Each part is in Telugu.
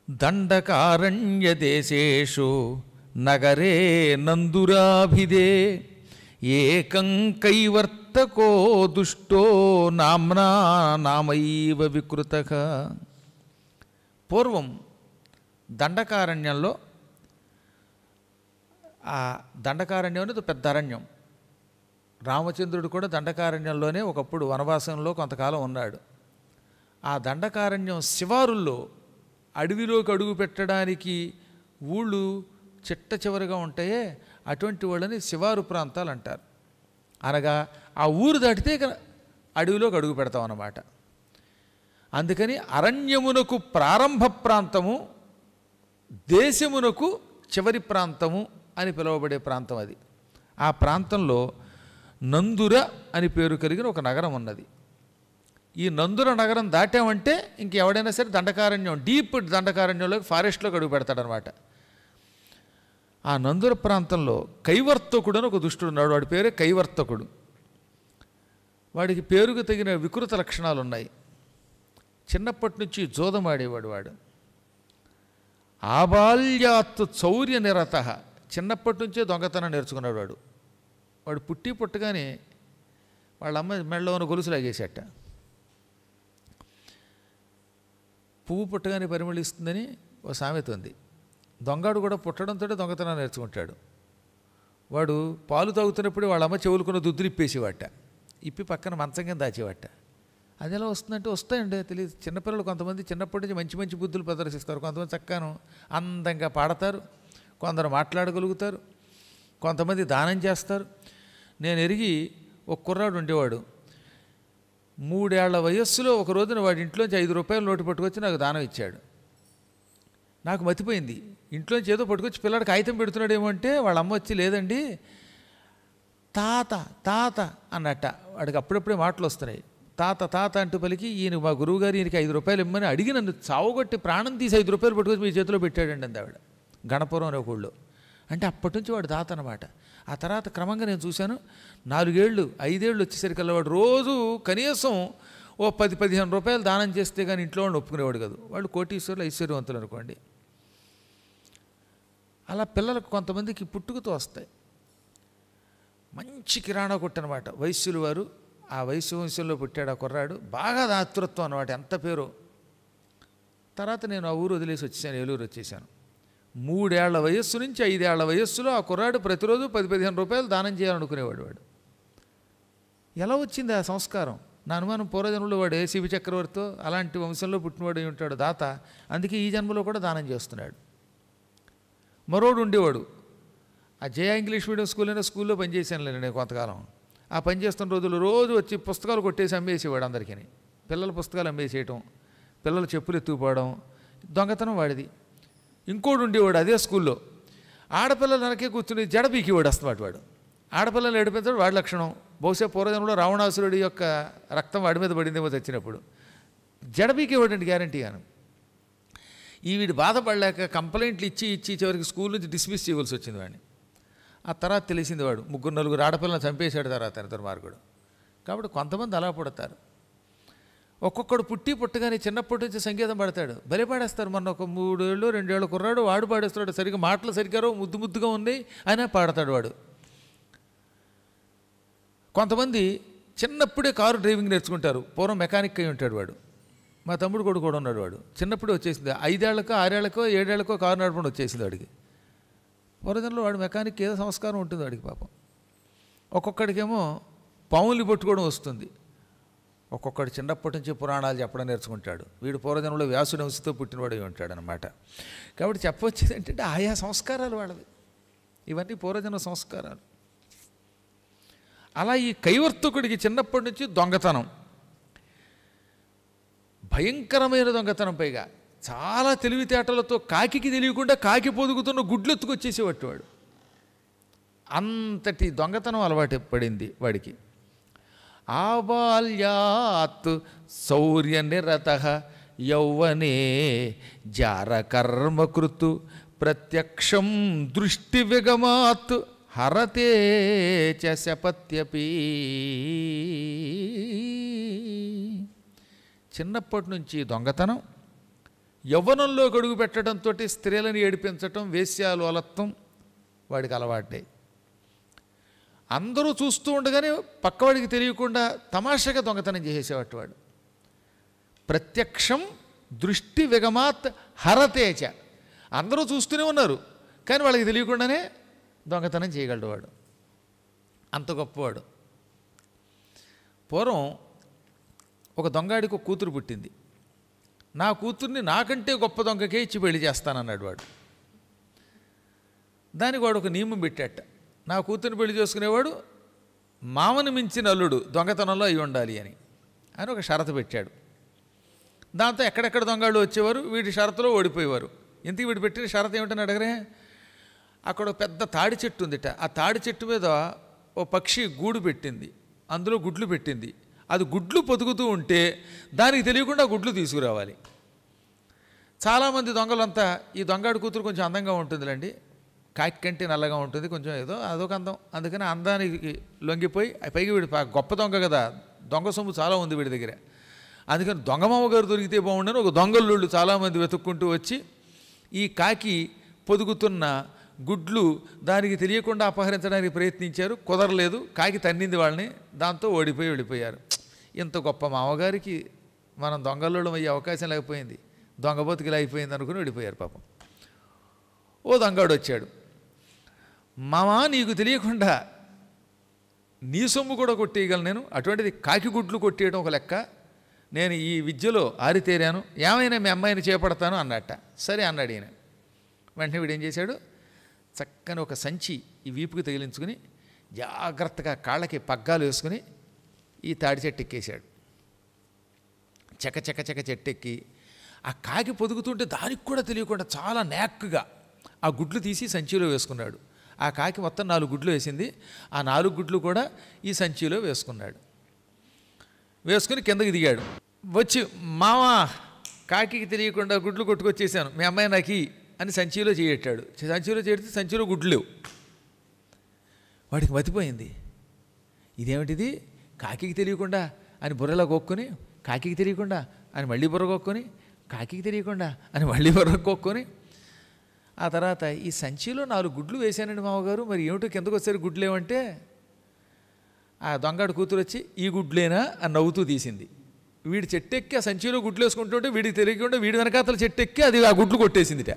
దండకారణ్యదేశేషు నగరే నందురాభిదే ఏకం కైవర్తకో దుష్టో నామ్నా నామైవ వికృతః. పూర్వం దండకారణ్యంలో, ఆ దండకారణ్యం అనేది పెద్ద అరణ్యం. రామచంద్రుడు కూడా దండకారణ్యంలోనే ఒకప్పుడు వనవాసంలో కొంతకాలం ఉన్నాడు. ఆ దండకారణ్యం శివారుల్లో అడవిలోకి అడుగు పెట్టడానికి ఊళ్ళు చిట్ట చివరిగా ఉంటాయే, అటువంటి వాళ్ళని శివారు ప్రాంతాలు అంటారు. అనగా ఆ ఊరు దాటితే అడవిలోకి అడుగు పెడతాం అన్నమాట. అందుకని అరణ్యమునకు ప్రారంభ ప్రాంతము, దేశమునకు చివరి ప్రాంతము అని పిలువబడే ప్రాంతం అది. ఆ ప్రాంతంలో నందుర అని పేరు కలిగిన ఒక నగరం ఉన్నది. ఈ నందుర నగరం దాటామంటే ఇంకెవడైనా సరే దండకారణ్యం, డీప్ దండకారణ్యంలోకి, ఫారెస్ట్లోకి అడుగు పెడతాడనమాట. ఆ నందుర ప్రాంతంలో కైవర్తకుడు అని ఒక దుష్టుడు ఉన్నాడు. వాడి పేరే కైవర్తకుడు. వాడికి పేరుకు తగిన వికృత లక్షణాలు ఉన్నాయి. చిన్నప్పటి నుంచి జోదమాడేవాడు వాడు. ఆబాల్యాత్ చౌర్య నిరత, చిన్నప్పటి నుంచే దొంగతనం నేర్చుకున్నాడు వాడు. వాడు పుట్టి పుట్టగానే వాళ్ళ అమ్మ మెడలో ఉన్న గొలుసు లాగేసేట. పువ్వు పుట్టగానే పరిమళిస్తుందని ఓ సామెత ఉంది. దొంగాడు కూడా పుట్టడంతో దొంగతనం నేర్చుకుంటాడు. వాడు పాలు తాగుతున్నప్పుడు వాళ్ళ అమ్మ చెవులుకున్న దుద్దులు ఇప్పేసేవాట, ఇప్పి పక్కన మంచం కింద దాచేవాట. అది ఎలా వస్తుందంటే వస్తాయండి, తెలియదు. చిన్నపిల్లలు కొంతమంది చిన్నప్పటి నుంచి మంచి మంచి బుద్ధులు ప్రదర్శిస్తారు. కొంతమంది చక్కను అందంగా పాడతారు, కొందరు మాట్లాడగలుగుతారు, కొంతమంది దానం చేస్తారు. నేను ఎరిగి ఒక కుర్రాడు ఉండేవాడు. 3 ఏళ్ల వయస్సులో ఒక రోజున వాడి ఇంట్లోంచి 5 రూపాయలు నోటు పట్టుకొచ్చి నాకు దానం ఇచ్చాడు. నాకు మతిపోయింది. ఇంట్లోంచి ఏదో పట్టుకొచ్చి పిల్లాడికి కాగితం పెడుతున్నాడేమో అంటే వాళ్ళ అమ్మ వచ్చి, లేదండి తాత తాత అన్నట్ట. వాడికి అప్పుడప్పుడే మాటలు వస్తున్నాయి. తాత తాత అంటూ పలికి, ఈయన మా గురువుగారు ఈయనకి 5 రూపాయలు ఇమ్మని అడిగి నన్ను చావుగొట్టి ప్రాణం తీసి 5 రూపాయలు పట్టుకొచ్చి మీ చేతిలో పెట్టాడండి అంది ఆవిడ. గణపురం అనే ఒక ఊళ్ళో. అంటే అప్పటి నుంచి వాడు తాత అన్నమాట. ఆ తర్వాత క్రమంగా నేను చూశాను, 4 ఏళ్ళు 5 ఏళ్ళు వచ్చేసరికల్లా వాడు రోజు కనీసం ఓ 10-15 రూపాయలు దానం చేస్తే కానీ ఇంట్లో వాళ్ళు ఒప్పుకునేవాడు కాదు. వాళ్ళు కోటీశ్వరులు, ఐశ్వర్యవంతులు అనుకోండి. అలా పిల్లలకు కొంతమందికి పుట్టుకతో వస్తాయి. మంచి కిరాణా కొట్టు అనమాట వైశ్యులు వారు. ఆ వైశ్య వంశంలో పుట్టాడు ఆ కుర్రాడు. బాగా దాతృత్వం అనమాట, ఎంత పేరు. తర్వాత నేను ఆ ఊరు వదిలేసి వచ్చేసాను, ఏలూరు వచ్చేసాను. 3 ఏళ్ల వయస్సు నుంచి 5 ఏళ్ల వయస్సులో ఆ కుర్రాడు ప్రతిరోజు 10-15 రూపాయలు దానం చేయాలనుకునేవాడు. వాడు ఎలా వచ్చింది ఆ సంస్కారం? నా అనుమానం పూర్వజన్మలో వాడు శివ చక్రవర్తితో అలాంటి వంశంలో పుట్టినవాడు అయి ఉంటాడు దాత. అందుకే ఈ జన్మలో కూడా దానం చేస్తున్నాడు. మరోడు ఉండేవాడు, ఆ జయ ఇంగ్లీష్ మీడియం స్కూల్ అనే స్కూల్లో పనిచేశాను నేను కొంతకాలం. ఆ పనిచేస్తున్న రోజులు రోజు వచ్చి పుస్తకాలు కొట్టేసి అమ్మేసేవాడు అందరికీ. పిల్లల పుస్తకాలు అమ్మేసేయటం, పిల్లల చెప్పులు ఎత్తుకుపోవడం, దొంగతనం వాడిది. ఇంకోడు ఉండేవాడు అదే స్కూల్లో, ఆడపిల్లలు వెనకే కూర్చుని జడ పీకివాడు అస్తమాట. వాడు ఆడపిల్లలు ఏడిపించాడు, వాడి లక్షణం. బహుశా పూర్వజన్మలో రావణాసురుడి యొక్క రక్తం వాడి మీద పడిందేమో చచ్చినప్పుడు. జడ పీకేవాడండి గ్యారంటీగాను. వీడు బాధపడలేక కంప్లైంట్లు ఇచ్చి చివరికి స్కూల్ నుంచి డిస్మిస్ చేయవలసి వచ్చింది వాడిని. ఆ తర్వాత తెలిసింది వాడు 3-4 ఆడపిల్లలను చంపేశాడు తర్వాత దుర్మార్గుడు. కాబట్టి కొంతమంది అలా పుడతారు. ఒక్కొక్కడు పుట్టగానే చిన్నప్పటి నుంచి సంగీతం పాడతాడు, బలి పాడేస్తారు. మొన్న ఒక 3 ఏళ్ళు 2 ఏళ్ళ కుర్రాడు వాడు పాడేస్తాడు. సరిగ్గా మాటలు సరిగ్గా ముద్దు ముద్దుగా ఉన్నాయి అయినా పాడతాడు వాడు. కొంతమంది చిన్నప్పుడే కారు డ్రైవింగ్ నేర్చుకుంటారు. పూర్వం మెకానిక్ అయి ఉంటాడు వాడు. మా తమ్ముడు కొడుకు కూడా ఉన్నాడు. వాడు చిన్నప్పుడే వచ్చేసింది, 5 ఏళ్లకో 6 ఏళ్లకో 7 ఏళ్లకో కారు నడపడం వచ్చేసింది వాడికి. పూర్వజన్మలో వాడు మెకానిక్ ఏదో సంస్కారం ఉంటుంది వాడికి పాపం. ఒక్కొక్కడికేమో పాముల్ని పట్టుకోవడం వస్తుంది. ఒక్కొక్కడు చిన్నప్పటి నుంచి పురాణాలు చెప్పడం నేర్చుకుంటాడు. వీడు పూర్వజన్మలో వ్యాసుని వంశతో పుట్టినవాడు అయి ఉంటాడు అనమాట. కాబట్టి చెప్పవచ్చేది ఏంటంటే ఆయా సంస్కారాలు వాళ్ళవి. ఇవన్నీ పూర్వజన్మ సంస్కారాలు. అలా ఈ కైవర్తకుడికి చిన్నప్పటి నుంచి దొంగతనం, భయంకరమైన దొంగతనం, పైగా చాలా తెలివితేటలతో కాకికి తెలియకుండా కాకి పొదుగుతున్న గుడ్లు ఎత్తుకొచ్చేసేవాడు వాడు. అంతటి దొంగతనం అలవాటు పడింది వాడికి. ఆబాల్యాత్ శౌర్య నిరత యౌవనే జారకర్మకృతు ప్రత్యక్షం దృష్టి విగమాత్ హరతే చ శపత్యపి. చిన్నప్పటి నుంచి దొంగతనం, యవ్వనంలో గడుగు పెట్టడంతో స్త్రీలను ఏడిపించటం, వేశ్యాలు అలత్వం వాడికి అలవాటే. అందరూ చూస్తూ ఉండగానే పక్కవాడికి తెలియకుండా తమాషాగా దొంగతనం చేసేసేవాడు వాడు. ప్రత్యక్షం దృష్టి విగమాత్ హరతేచ. అందరూ చూస్తూనే ఉన్నారు కానీ వాళ్ళకి తెలియకుండానే దొంగతనం చేయగలడు వాడు. అంత గొప్పవాడు. పూర్వం ఒక దొంగాడికి ఒక కూతురు పుట్టింది. నా కూతుర్ని నాకంటే గొప్ప దొంగకే ఇచ్చి పెళ్లి చేస్తానన్నాడు వాడు. దానికి వాడు ఒక నియమం పెట్టాట. నా కూతుర్ని పెళ్లి చేసుకునేవాడు మామను మించిన అల్లుడు దొంగతనంలో అయి ఉండాలి అని ఒక షరతు పెట్టాడు. దాంతో ఎక్కడెక్కడ దొంగళ్ళు వచ్చేవారు, వీడి షరతులో ఓడిపోయేవారు. ఇంతకు వీడు పెట్టిన షరతు ఏమిటని అడగరే, అక్కడ ఒక పెద్ద తాడి చెట్టు ఉందిట. ఆ తాడి చెట్టు మీద ఓ పక్షి గూడు పెట్టింది, అందులో గుడ్లు పెట్టింది. అది గుడ్లు పొదుగుతూ ఉంటే దానికి తెలియకుండా గుడ్లు తీసుకురావాలి. చాలామంది దొంగలంతా ఈ దొంగాడి కూతురు కొంచెం అందంగా ఉంటుందిలేండి, కాకి కంటే నల్లగా ఉంటుంది, కొంచెం ఏదో అదొక అందం, అందుకని అందానికి లొంగిపోయి పైకి వీడు గొప్ప దొంగ కదా, దొంగ సొమ్ము చాలా ఉంది వీడి దగ్గర, అందుకని దొంగమామ గారు దొరికితే బాగుండని ఒక దొంగల్లుళ్ళు చాలామంది వెతుక్కుంటూ వచ్చి ఈ కాకి పొదుగుతున్న గుడ్లు దానికి తెలియకుండా అపహరించడానికి ప్రయత్నించారు. కుదరలేదు, కాకి తన్నింది వాళ్ళని, దాంతో ఓడిపోయి వెళ్ళిపోయారు. ఇంత గొప్ప మామగారికి మనం దొంగల్లుళ్ళం అయ్యే అవకాశం లేకపోయింది, దొంగ బతుకులు అయిపోయింది అనుకుని వెళ్ళిపోయారు పాపం. ఓ దొంగాడు వచ్చాడు, మామా నీకు తెలియకుండా నీ సొమ్ము కూడా కొట్టేయగలను నేను, అటువంటిది కాకి గుడ్లు కొట్టేయడం ఒక లెక్క, నేను ఈ విద్యలో ఆరితేరాను, ఏమైనా మీ అమ్మాయిని చేపడతాను అన్నట్ట. సరే అన్నాడు ఈయన. వెంటనే వీడు ఏం చేశాడు, చక్కని ఒక సంచి ఈ వీపుకి తగిలించుకుని జాగ్రత్తగా కాళ్ళకి పగ్గాలు వేసుకుని ఈ తాడి చెట్టు ఎక్కేశాడు. చెక్క చెక్క చెక్క చెట్టు ఎక్కి ఆ కాకి పొదుగుతుంటే దానికి కూడా తెలియకుండా చాలా నేక్కుగా ఆ గుడ్లు తీసి సంచిలో వేసుకున్నాడు. ఆ కాకి మొత్తం 4 గుడ్లు వేసింది, ఆ 4 గుడ్లు కూడా ఈ సంచిలో వేసుకున్నాడు. వేసుకుని కిందకి దిగాడు. వచ్చి మావా కాకి తెలియకుండా గుడ్లు కొట్టుకొచ్చేసాను, మీ అమ్మాయి నాకు అని సంచిలో చేయట్టాడు. సంచిలో చేడితే సంచిలో గుడ్లు లేవు. వాడికి మతిపోయింది, ఇదేమిటిది, కాకి తెలియకుండా అని బుర్రలో కొక్కుని, కాకి తెలియకుండా అని మళ్ళీ బుర్ర కొక్కుని, కాకి తెలియకుండా అని మళ్ళీ బుర్ర కొక్కుని, ఆ తర్వాత ఈ సంచిలో 4 గుడ్లు వేశానండి మామగారు, మరి ఏమిటో కిందకు వచ్చారు గుడ్లు ఏమంటే, ఆ దొంగాడు కూతురు వచ్చి ఈ గుడ్లేనా అని నవ్వుతూ తీసింది. వీడి చెట్టు ఎక్కి ఆ సంచిలో గుడ్లు వేసుకుంటుంటే వీడికి తెలియకుండా వీడి వెనకాతల చెట్టు ఎక్కి అది ఆ గుడ్లు కొట్టేసిందిట.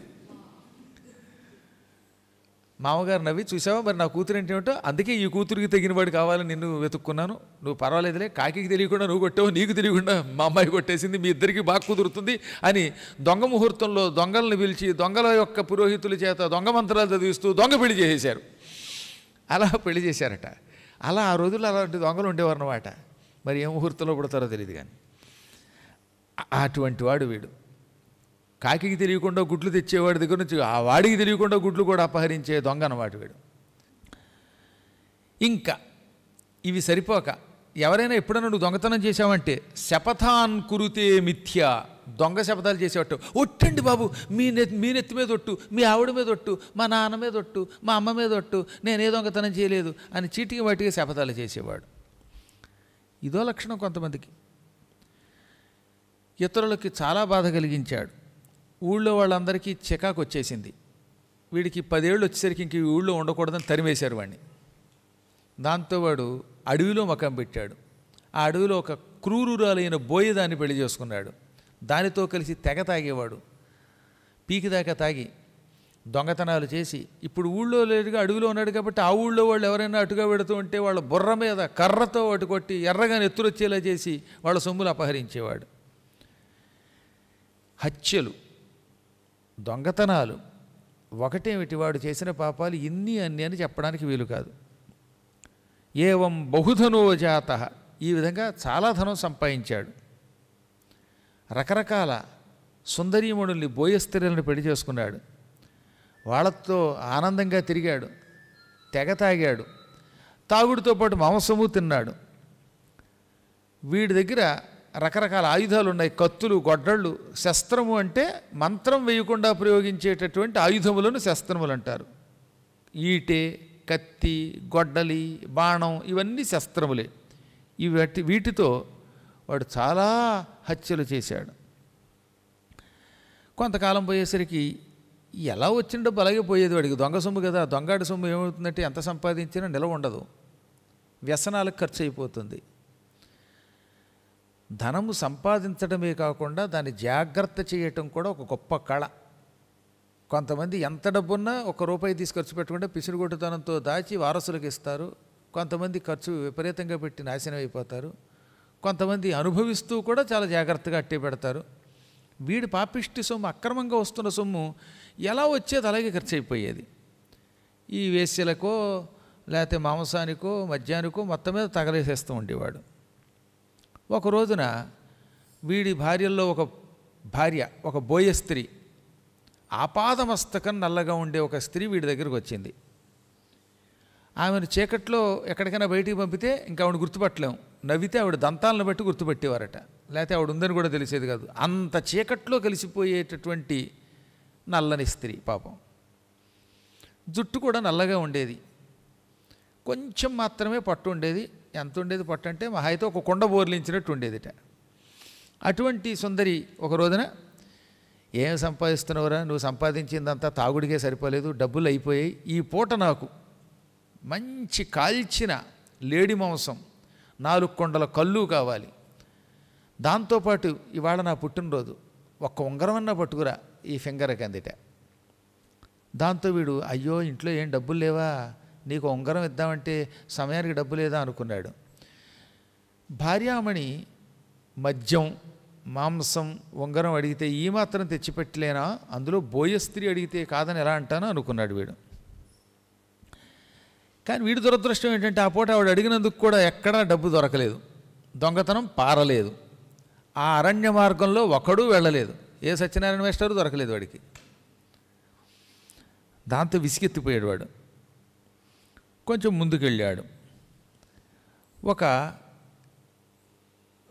మామగారు నవ్వి, చూసావా మరి నా కూతురు ఏంటేమిటో, అందుకే ఈ కూతురికి తగిన వాడు కావాలని నిన్ను వెతుక్కున్నాను, నువ్వు పర్వాలేదులే, కాకి తెలియకుండా నువ్వు కొట్టావు, నీకు తెలియకుండా మా అమ్మాయి కొట్టేసింది, మీ ఇద్దరికి బాగా కుదురుతుంది అని దొంగ ముహూర్తంలో దొంగలను పిలిచి దొంగల యొక్క పురోహితుల చేత దొంగ మంత్రాలు చదివిస్తూ దొంగ పెళ్లి చేసేశారు. అలా పెళ్లి చేశారట. అలా ఆ రోజుల్లో అలాంటి దొంగలు ఉండేవారు అన్నమాట. మరి ఏ ముహూర్తంలో పుడతారో తెలియదు కానీ అటువంటి వాడు వీడు. కాకి తెలియకుండా గుడ్లు తెచ్చేవాడి దగ్గర నుంచి ఆ వాడికి తెలియకుండా గుడ్లు కూడా అపహరించే దొంగ అన్నమాట వీడు. ఇంకా ఇవి సరిపోక ఎవరైనా ఎప్పుడైనా నువ్వు దొంగతనం చేశావంటే శపథాన్ కురుతే మిథ్యా, దొంగ శపథాలు చేసేవాడు. ఒట్టండి బాబు, మీ నెత్తి మీద ఒట్టు, మీ ఆవిడ మీద ఒట్టు, మా నాన్న మీద ఒట్టు, మా అమ్మ మీద ఒట్టు, నేనే దొంగతనం చేయలేదు అని చీటికి వాటికి శపథాలు చేసేవాడు. ఇదో లక్షణం కొంతమందికి. ఇతరులకి చాలా బాధ కలిగించాడు. ఊళ్ళో వాళ్ళందరికీ చికాకు వచ్చేసింది. వీడికి 10 ఏళ్ళు వచ్చేసరికి ఇంక ఈ ఊళ్ళో ఉండకూడదని తరిమేశారు వాడిని. దాంతో వాడు అడవిలో మకం పెట్టాడు. ఆ అడవిలో ఒక క్రూరురాలైన బోయదాన్ని పెళ్లి చేసుకున్నాడు. దానితో కలిసి తెగ తాగేవాడు. పీకి దాకా తాగి దొంగతనాలు చేసి, ఇప్పుడు ఊళ్ళో లేడుగా అడవిలో ఉన్నాడు కాబట్టి ఆ ఊళ్ళో వాళ్ళు ఎవరైనా అటుగా పెడుతూ ఉంటే వాళ్ళ బుర్ర మీద కర్రతో అటు కొట్టి ఎర్రగా ఎత్తురొచ్చేలా చేసి వాళ్ళ సొమ్ములు అపహరించేవాడు. హత్యలు, దొంగతనాలు ఒకటేమిటి, వాడు చేసిన పాపాలు ఇన్ని అన్ని అని చెప్పడానికి వీలు కాదు. ఏవం బహుధనో జాతః, ఈ విధంగా చాలా ధనం సంపాదించాడు. రకరకాల సుందరీమణుల్ని, బోయస్త్రీలను పెళ్లి చేసుకున్నాడు. వాళ్ళతో ఆనందంగా తిరిగాడు, తెగ తాగాడు, తాగుడితో పాటు మాంసము తిన్నాడు. వీడి దగ్గర రకరకాల ఆయుధాలు ఉన్నాయి, కత్తులు, గొడ్డళ్ళు. శస్త్రము అంటే మంత్రం వేయకుండా ప్రయోగించేటటువంటి ఆయుధములను శస్త్రములు అంటారు. ఈటె, కత్తి, గొడ్డలి, బాణం ఇవన్నీ శస్త్రములే. వీటితో వాడు చాలా హత్యలు చేశాడు. కొంతకాలం పోయేసరికి ఎలా వచ్చిన డబ్బు అలాగే పోయేది వాడికి. దొంగ సొమ్ము కదా, దొంగాడి సొమ్ము ఏమవుతుందంటే ఎంత సంపాదించినా నిలవ ఉండదు, వ్యసనాలకు ఖర్చు అయిపోతుంది. ధనము సంపాదించడమే కాకుండా దాన్ని జాగ్రత్త చేయటం కూడా ఒక గొప్ప కళ. కొంతమంది ఎంత డబ్బున్నా ₹1 తీసి ఖర్చు పెట్టుకుంటే పిసిరుగొట్టుతనంతో దాచి వారసులకు ఇస్తారు. కొంతమంది ఖర్చు విపరీతంగా పెట్టి నాశనం అయిపోతారు. కొంతమంది అనుభవిస్తూ కూడా చాలా జాగ్రత్తగా అట్టే పెడతారు. వీడి పాపిష్టి సొమ్ము, అక్రమంగా వస్తున్న సొమ్ము ఎలా వచ్చేది అలాగే ఖర్చు అయిపోయేది. ఈ వేశ్యలకో లేకపోతే మాంసానికో మద్యానికో మొత్తం మీద తగలేసేస్తూ ఉండేవాడు. ఒక రోజున వీడి భార్యల్లో ఒక భార్య, ఒక బోయ స్త్రీ, ఆపాదమస్తకం నల్లగా ఉండే ఒక స్త్రీ వీడి దగ్గరకు వచ్చింది. ఆమెను చీకట్లో ఎక్కడికైనా బయటికి పంపితే ఇంకా ఆవిడ గుర్తుపట్టలేము, నవ్వితే ఆవిడ దంతాలను బట్టి గుర్తుపెట్టేవారట, లేకపోతే ఆవిడ ఉందని కూడా తెలిసేది కాదు. అంత చీకట్లో కలిసిపోయేటటువంటి నల్లని స్త్రీ పాపం. జుట్టు కూడా నల్లగా ఉండేది, కొంచెం మాత్రమే పట్టు ఉండేది. ఎంత ఉండేది పట్టు అంటే మహా అయితే ఒక కొండ బోర్లించినట్టు ఉండేదిట. అటువంటి సుందరి ఒక రోజున, ఏం సంపాదిస్తున్నావురా, నువ్వు సంపాదించిందంతా తాగుడికే సరిపోలేదు, డబ్బులు అయిపోయాయి, ఈ పూట నాకు మంచి కాల్చిన లేడి మాంసం 4 కొండల కళ్ళు కావాలి, దాంతోపాటు ఇవాళ నా పుట్టినరోజు, ఒక్క ఉంగరం అన్నా పట్టుకురా ఈ ఫింగర్కి అందిట. దాంతో వీడు, అయ్యో ఇంట్లో ఏం డబ్బులు లేవా, నీకు ఉంగరం ఇద్దామంటే సమయానికి డబ్బు లేదా అనుకున్నాడు. భార్యామణి మద్యం మాంసం ఉంగరం అడిగితే ఈ మాత్రం తెచ్చిపెట్టలేనా, అందులో బోయ స్త్రీ అడిగితే కాదని ఎలా అంటానో అనుకున్నాడు వీడు. కానీ వీడి దురదృష్టం ఏంటంటే ఆ పూట ఆవిడ అడిగినందుకు కూడా ఎక్కడా డబ్బు దొరకలేదు, దొంగతనం పారలేదు, ఆ అరణ్య మార్గంలో ఒకడూ వెళ్ళలేదు, ఏ సత్యనారాయణ మాస్టరు దొరకలేదు వాడికి. దాంతో విసిగెత్తిపోయాడు వాడు. కొంచెం ముందుకెళ్ళాడు. ఒక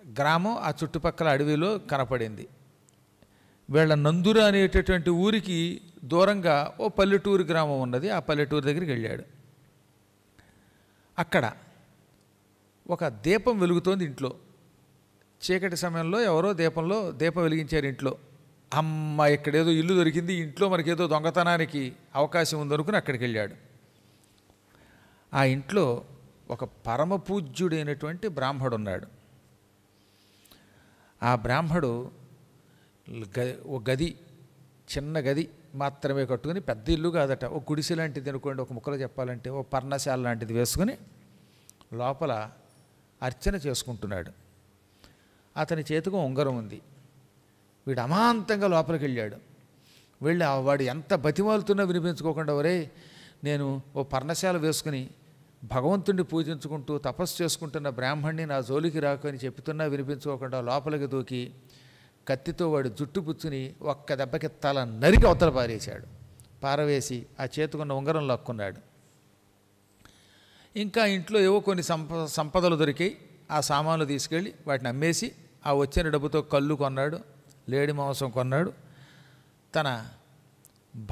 గ్రామం ఆ చుట్టుపక్కల అడవిలో కనపడింది. వీళ్ళ నందుర అనేటటువంటి ఊరికి దూరంగా ఓ పల్లెటూరు గ్రామం ఉన్నది. ఆ పల్లెటూరు దగ్గరికి వెళ్ళాడు. అక్కడ ఒక దీపం వెలుగుతోంది ఇంట్లో. చీకటి సమయంలో ఎవరో దీపం వెలిగించారు ఇంట్లో. అమ్మ, ఇక్కడేదో ఇల్లు దొరికింది, ఇంట్లో మనకేదో దొంగతనానికి అవకాశం ఉందనుకుని అక్కడికి వెళ్ళాడు. ఆ ఇంట్లో ఒక పరమపూజ్యుడైనటువంటి బ్రాహ్మడు ఉన్నాడు. ఆ బ్రాహ్మడు ఒక గది, చిన్న గది మాత్రమే కట్టుకుని, పెద్ద ఇల్లు కాదట, ఒక గుడిసె లాంటిది అనుకోండి, ఒక ముక్కలో చెప్పాలంటే ఓ పర్ణశాల లాంటిది వేసుకుని లోపల అర్చన చేసుకుంటున్నాడు. అతని చేతికి ఉంగరం ఉంది. వీడు అమాంతంగా లోపలికి వెళ్ళాడు. వెళ్ళి వాడు ఎంత బతిమాలుతున్నా వినిపించుకోకుండా, ఒరే నేను ఓ పర్ణశాల వేసుకుని భగవంతుడిని పూజించుకుంటూ తపస్సు చేసుకుంటున్న బ్రాహ్మణ్ణి నా జోలికి రాకని చెప్తున్నా వినిపించుకోకుండా లోపలికి దూకి కత్తితో వాడు జుట్టు పుచ్చుని ఒక్క దెబ్బకి తల నరికి అవతల పారేశాడు. పారవేసి ఆ చేతుకున్న ఉంగరం లాక్కున్నాడు. ఇంకా ఇంట్లో ఏవో కొన్ని సంపదలు దొరికాయి. ఆ సామాన్లు తీసుకెళ్ళి వాటిని అమ్మేసి ఆ వచ్చిన డబ్బుతో కళ్ళు కొన్నాడు, లేడి మాంసం కొన్నాడు. తన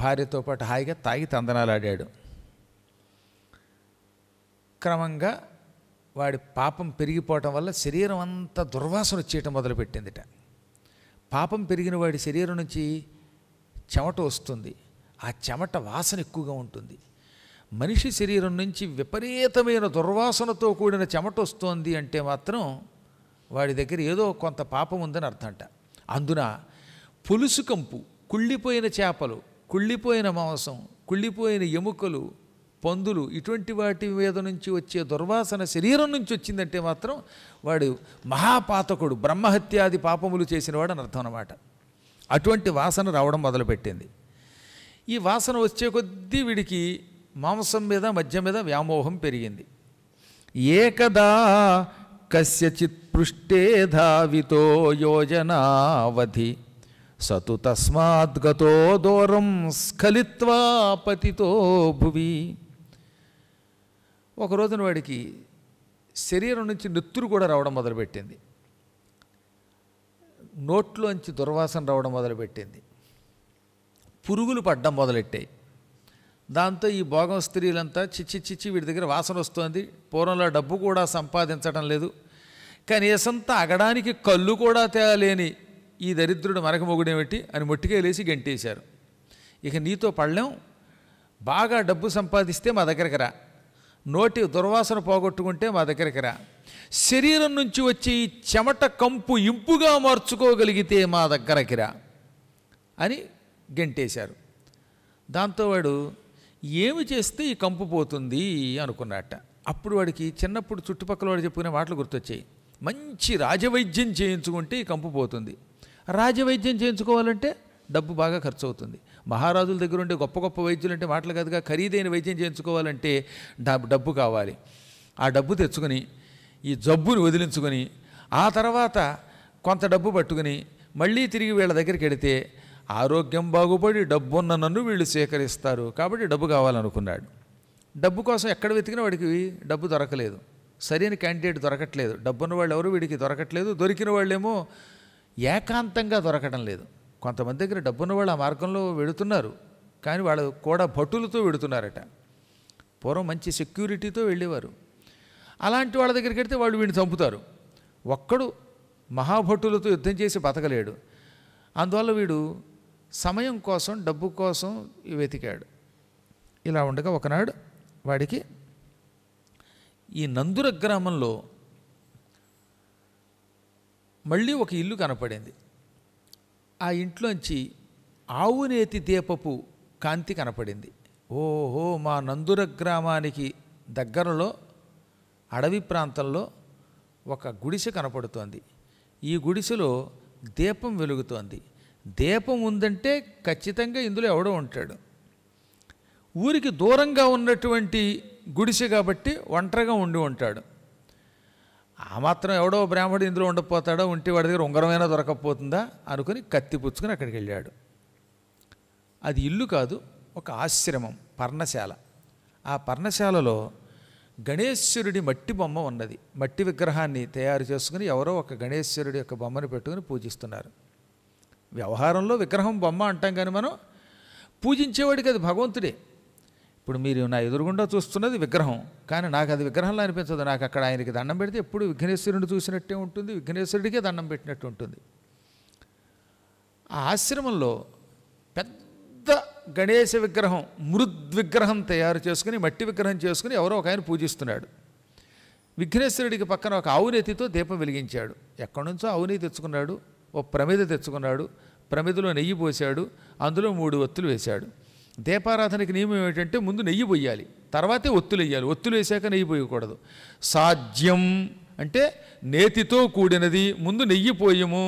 భార్యతో పాటు హాయిగా తాగి తందనాలాడాడు. క్రమంగా వాడి పాపం పెరిగిపోవటం వల్ల శరీరం అంతా దుర్వాసన వచ్చేయటం మొదలుపెట్టిందిట. పాపం పెరిగిన వాడి శరీరం నుంచి చెమట వస్తుంది. ఆ చెమట వాసన ఎక్కువగా ఉంటుంది. మనిషి శరీరం నుంచి విపరీతమైన దుర్వాసనతో కూడిన చెమట వస్తోంది అంటే మాత్రం వాడి దగ్గర ఏదో కొంత పాపం ఉందని అర్థంట. అందున పులుసు కంపు, కుళ్ళిపోయిన చేపలు, కుళ్ళిపోయిన మాంసం, కుళ్ళిపోయిన ఎముకలు, పందులు, ఇటువంటి వాటి మీద నుంచి వచ్చే దుర్వాసన శరీరం నుంచి వచ్చిందంటే మాత్రం వాడు మహాపాతకుడు, బ్రహ్మహత్యాది పాపములు చేసినవాడు అని అర్థం అన్నమాట. అటువంటి వాసన రావడం మొదలుపెట్టింది. ఈ వాసన వచ్చే కొద్దీ వీడికి మాంసం మీద మద్యం మీద వ్యామోహం పెరిగింది. ఏకదా కస్యచిత్ పృష్ఠే ధావితో యోజనావధి సతు తస్మాద్గతో దూరం స్ఖలిత్వా పతితో భువి. ఒక రోజున వాడికి శరీరం నుంచి నెత్తురు కూడా రావడం మొదలుపెట్టింది. నోట్లోంచి దుర్వాసన రావడం మొదలుపెట్టింది. పురుగులు పడ్డం మొదలెట్టాయి. దాంతో ఈ భోగం స్త్రీలంతా చిచ్చి వీడి దగ్గర వాసన వస్తుంది. పూర్వంలో డబ్బు కూడా సంపాదించడం లేదు, కనీసం తాగడానికి కళ్ళు కూడా తేలేని ఈ దరిద్రుడు మనకు మొగుడేమిటి అని మొట్టికేలేసి గంటేశారు. ఇక నీతో పళ్ళెం, బాగా డబ్బు సంపాదిస్తే మా దగ్గరికి రా, నోటి దుర్వాసన పోగొట్టుకుంటే మా దగ్గరికి రా, శరీరం నుంచి వచ్చి ఈ చెమట కంపు ఇంపుగా మార్చుకోగలిగితే మా దగ్గరికి రా అని గంటేశారు. దాంతో వాడు ఏమి చేస్తే ఈ కంపు పోతుంది అనుకున్నట్ట. అప్పుడు వాడికి చిన్నప్పుడు చుట్టుపక్కల వాడు చెప్పుకునే మాటలు గుర్తొచ్చాయి. మంచి రాజవైద్యం చేయించుకుంటే ఈ కంపు పోతుంది. రాజవైద్యం చేయించుకోవాలంటే డబ్బు బాగా ఖర్చు అవుతుంది. మహారాజుల దగ్గర ఉండే గొప్ప గొప్ప వైద్యులు అంటే మాటలు కాదుగా, ఖరీదైన వైద్యం చేయించుకోవాలంటే డబ్బు కావాలి. ఆ డబ్బు తెచ్చుకొని ఈ జబ్బుని వదిలించుకొని ఆ తర్వాత కొంత డబ్బు పట్టుకుని మళ్ళీ తిరిగి వీళ్ళ దగ్గరికి వెడితే ఆరోగ్యం బాగుపడి డబ్బున్న నన్ను వీళ్ళు సేకరిస్తారు. కాబట్టి డబ్బు కావాలనుకున్నాడు. డబ్బు కోసం ఎక్కడ వెతికినా వాడికి డబ్బు దొరకలేదు, సరైన క్యాండిడేట్ దొరకట్లేదు. డబ్బున్న వాళ్ళు ఎవరు వీడికి దొరకట్లేదు. దొరికిన వాళ్ళేమో ఏకాంతంగా దొరకడం లేదు. కొంతమంది దగ్గర డబ్బున్న వాళ్ళు ఆ మార్గంలో వెళుతున్నారు, కానీ వాళ్ళు కూడా భటులతో వెళుతున్నారట. పూర్వం మంచి సెక్యూరిటీతో వెళ్ళేవారు. అలాంటి వాళ్ళ దగ్గరికి వెళ్తే వాళ్ళు వీడిని చంపుతారు. ఒక్కడు మహాభటులతో యుద్ధం చేసి బతకలేడు. అందువల్ల వీడు సమయం కోసం డబ్బు కోసం వెతికాడు. ఇలా ఉండగా ఒకనాడు వాడికి ఈ నందుర గ్రామంలో మళ్ళీ ఒక ఇల్లు కనపడింది. ఆ ఇంట్లోంచి ఆవునేతి దీపపు కాంతి కనపడింది. ఓహో, మా నందుర గ్రామానికి దగ్గరలో అడవి ప్రాంతంలో ఒక గుడిసె కనపడుతోంది. ఈ గుడిసెలో దీపం వెలుగుతోంది. దీపం ఉందంటే ఖచ్చితంగా ఇందులో ఎవడో ఉంటాడు. ఊరికి దూరంగా ఉన్నటువంటి గుడిసె కాబట్టి ఒంటరిగా ఉండి ఉంటాడు. ఆ మాత్రం ఎవడో బ్రాహ్మడు ఇందులో ఉండకపోతాడో, ఉంటే వాడి దగ్గర ఉంగరమైనా దొరకకపోతుందా అనుకుని కత్తి పుచ్చుకుని అక్కడికి వెళ్ళాడు. అది ఇల్లు కాదు, ఒక ఆశ్రమం, పర్ణశాల. ఆ పర్ణశాలలో గణేశ్వరుడి మట్టి బొమ్మ ఉన్నది. మట్టి విగ్రహాన్ని తయారు చేసుకుని ఎవరో ఒక గణేశ్వరుడి యొక్క బొమ్మను పెట్టుకుని పూజిస్తున్నారు. వ్యవహారంలో విగ్రహం బొమ్మ అంటాం, కానీ మనం పూజించేవాడికి అది భగవంతుడే. ఇప్పుడు మీరు నా ఎదురుగుండా చూస్తున్నది విగ్రహం, కానీ నాకు అది విగ్రహంలో అనిపించదు. నాకు అక్కడ ఆయనకి దండం పెడితే ఎప్పుడు విఘ్నేశ్వరుని చూసినట్టే ఉంటుంది, విఘ్నేశ్వరుడికే దండం పెట్టినట్టు ఉంటుంది. ఆ ఆశ్రమంలో పెద్ద గణేశ విగ్రహం, మృద్విగ్రహం తయారు చేసుకుని, మట్టి విగ్రహం చేసుకుని ఎవరో ఒక ఆయన పూజిస్తున్నాడు. విఘ్నేశ్వరుడికి పక్కన ఒక ఆవునేతితో దీపం వెలిగించాడు. ఎక్కడి నుంచో ఆవునేతి తెచ్చుకున్నాడు, ఓ ప్రమిద తెచ్చుకున్నాడు, ప్రమిదలో నెయ్యి పోశాడు, అందులో 3 ఒత్తులు వేశాడు. దీపారాధనకి నియమం ఏమిటంటే ముందు నెయ్యి పోయాలి, తర్వాతే ఒత్తులు వేయాలి. ఒత్తులు వేసాక నెయ్యి పోయకూడదు. సాధ్యం అంటే నేతితో కూడినది, ముందు నెయ్యి పోయము.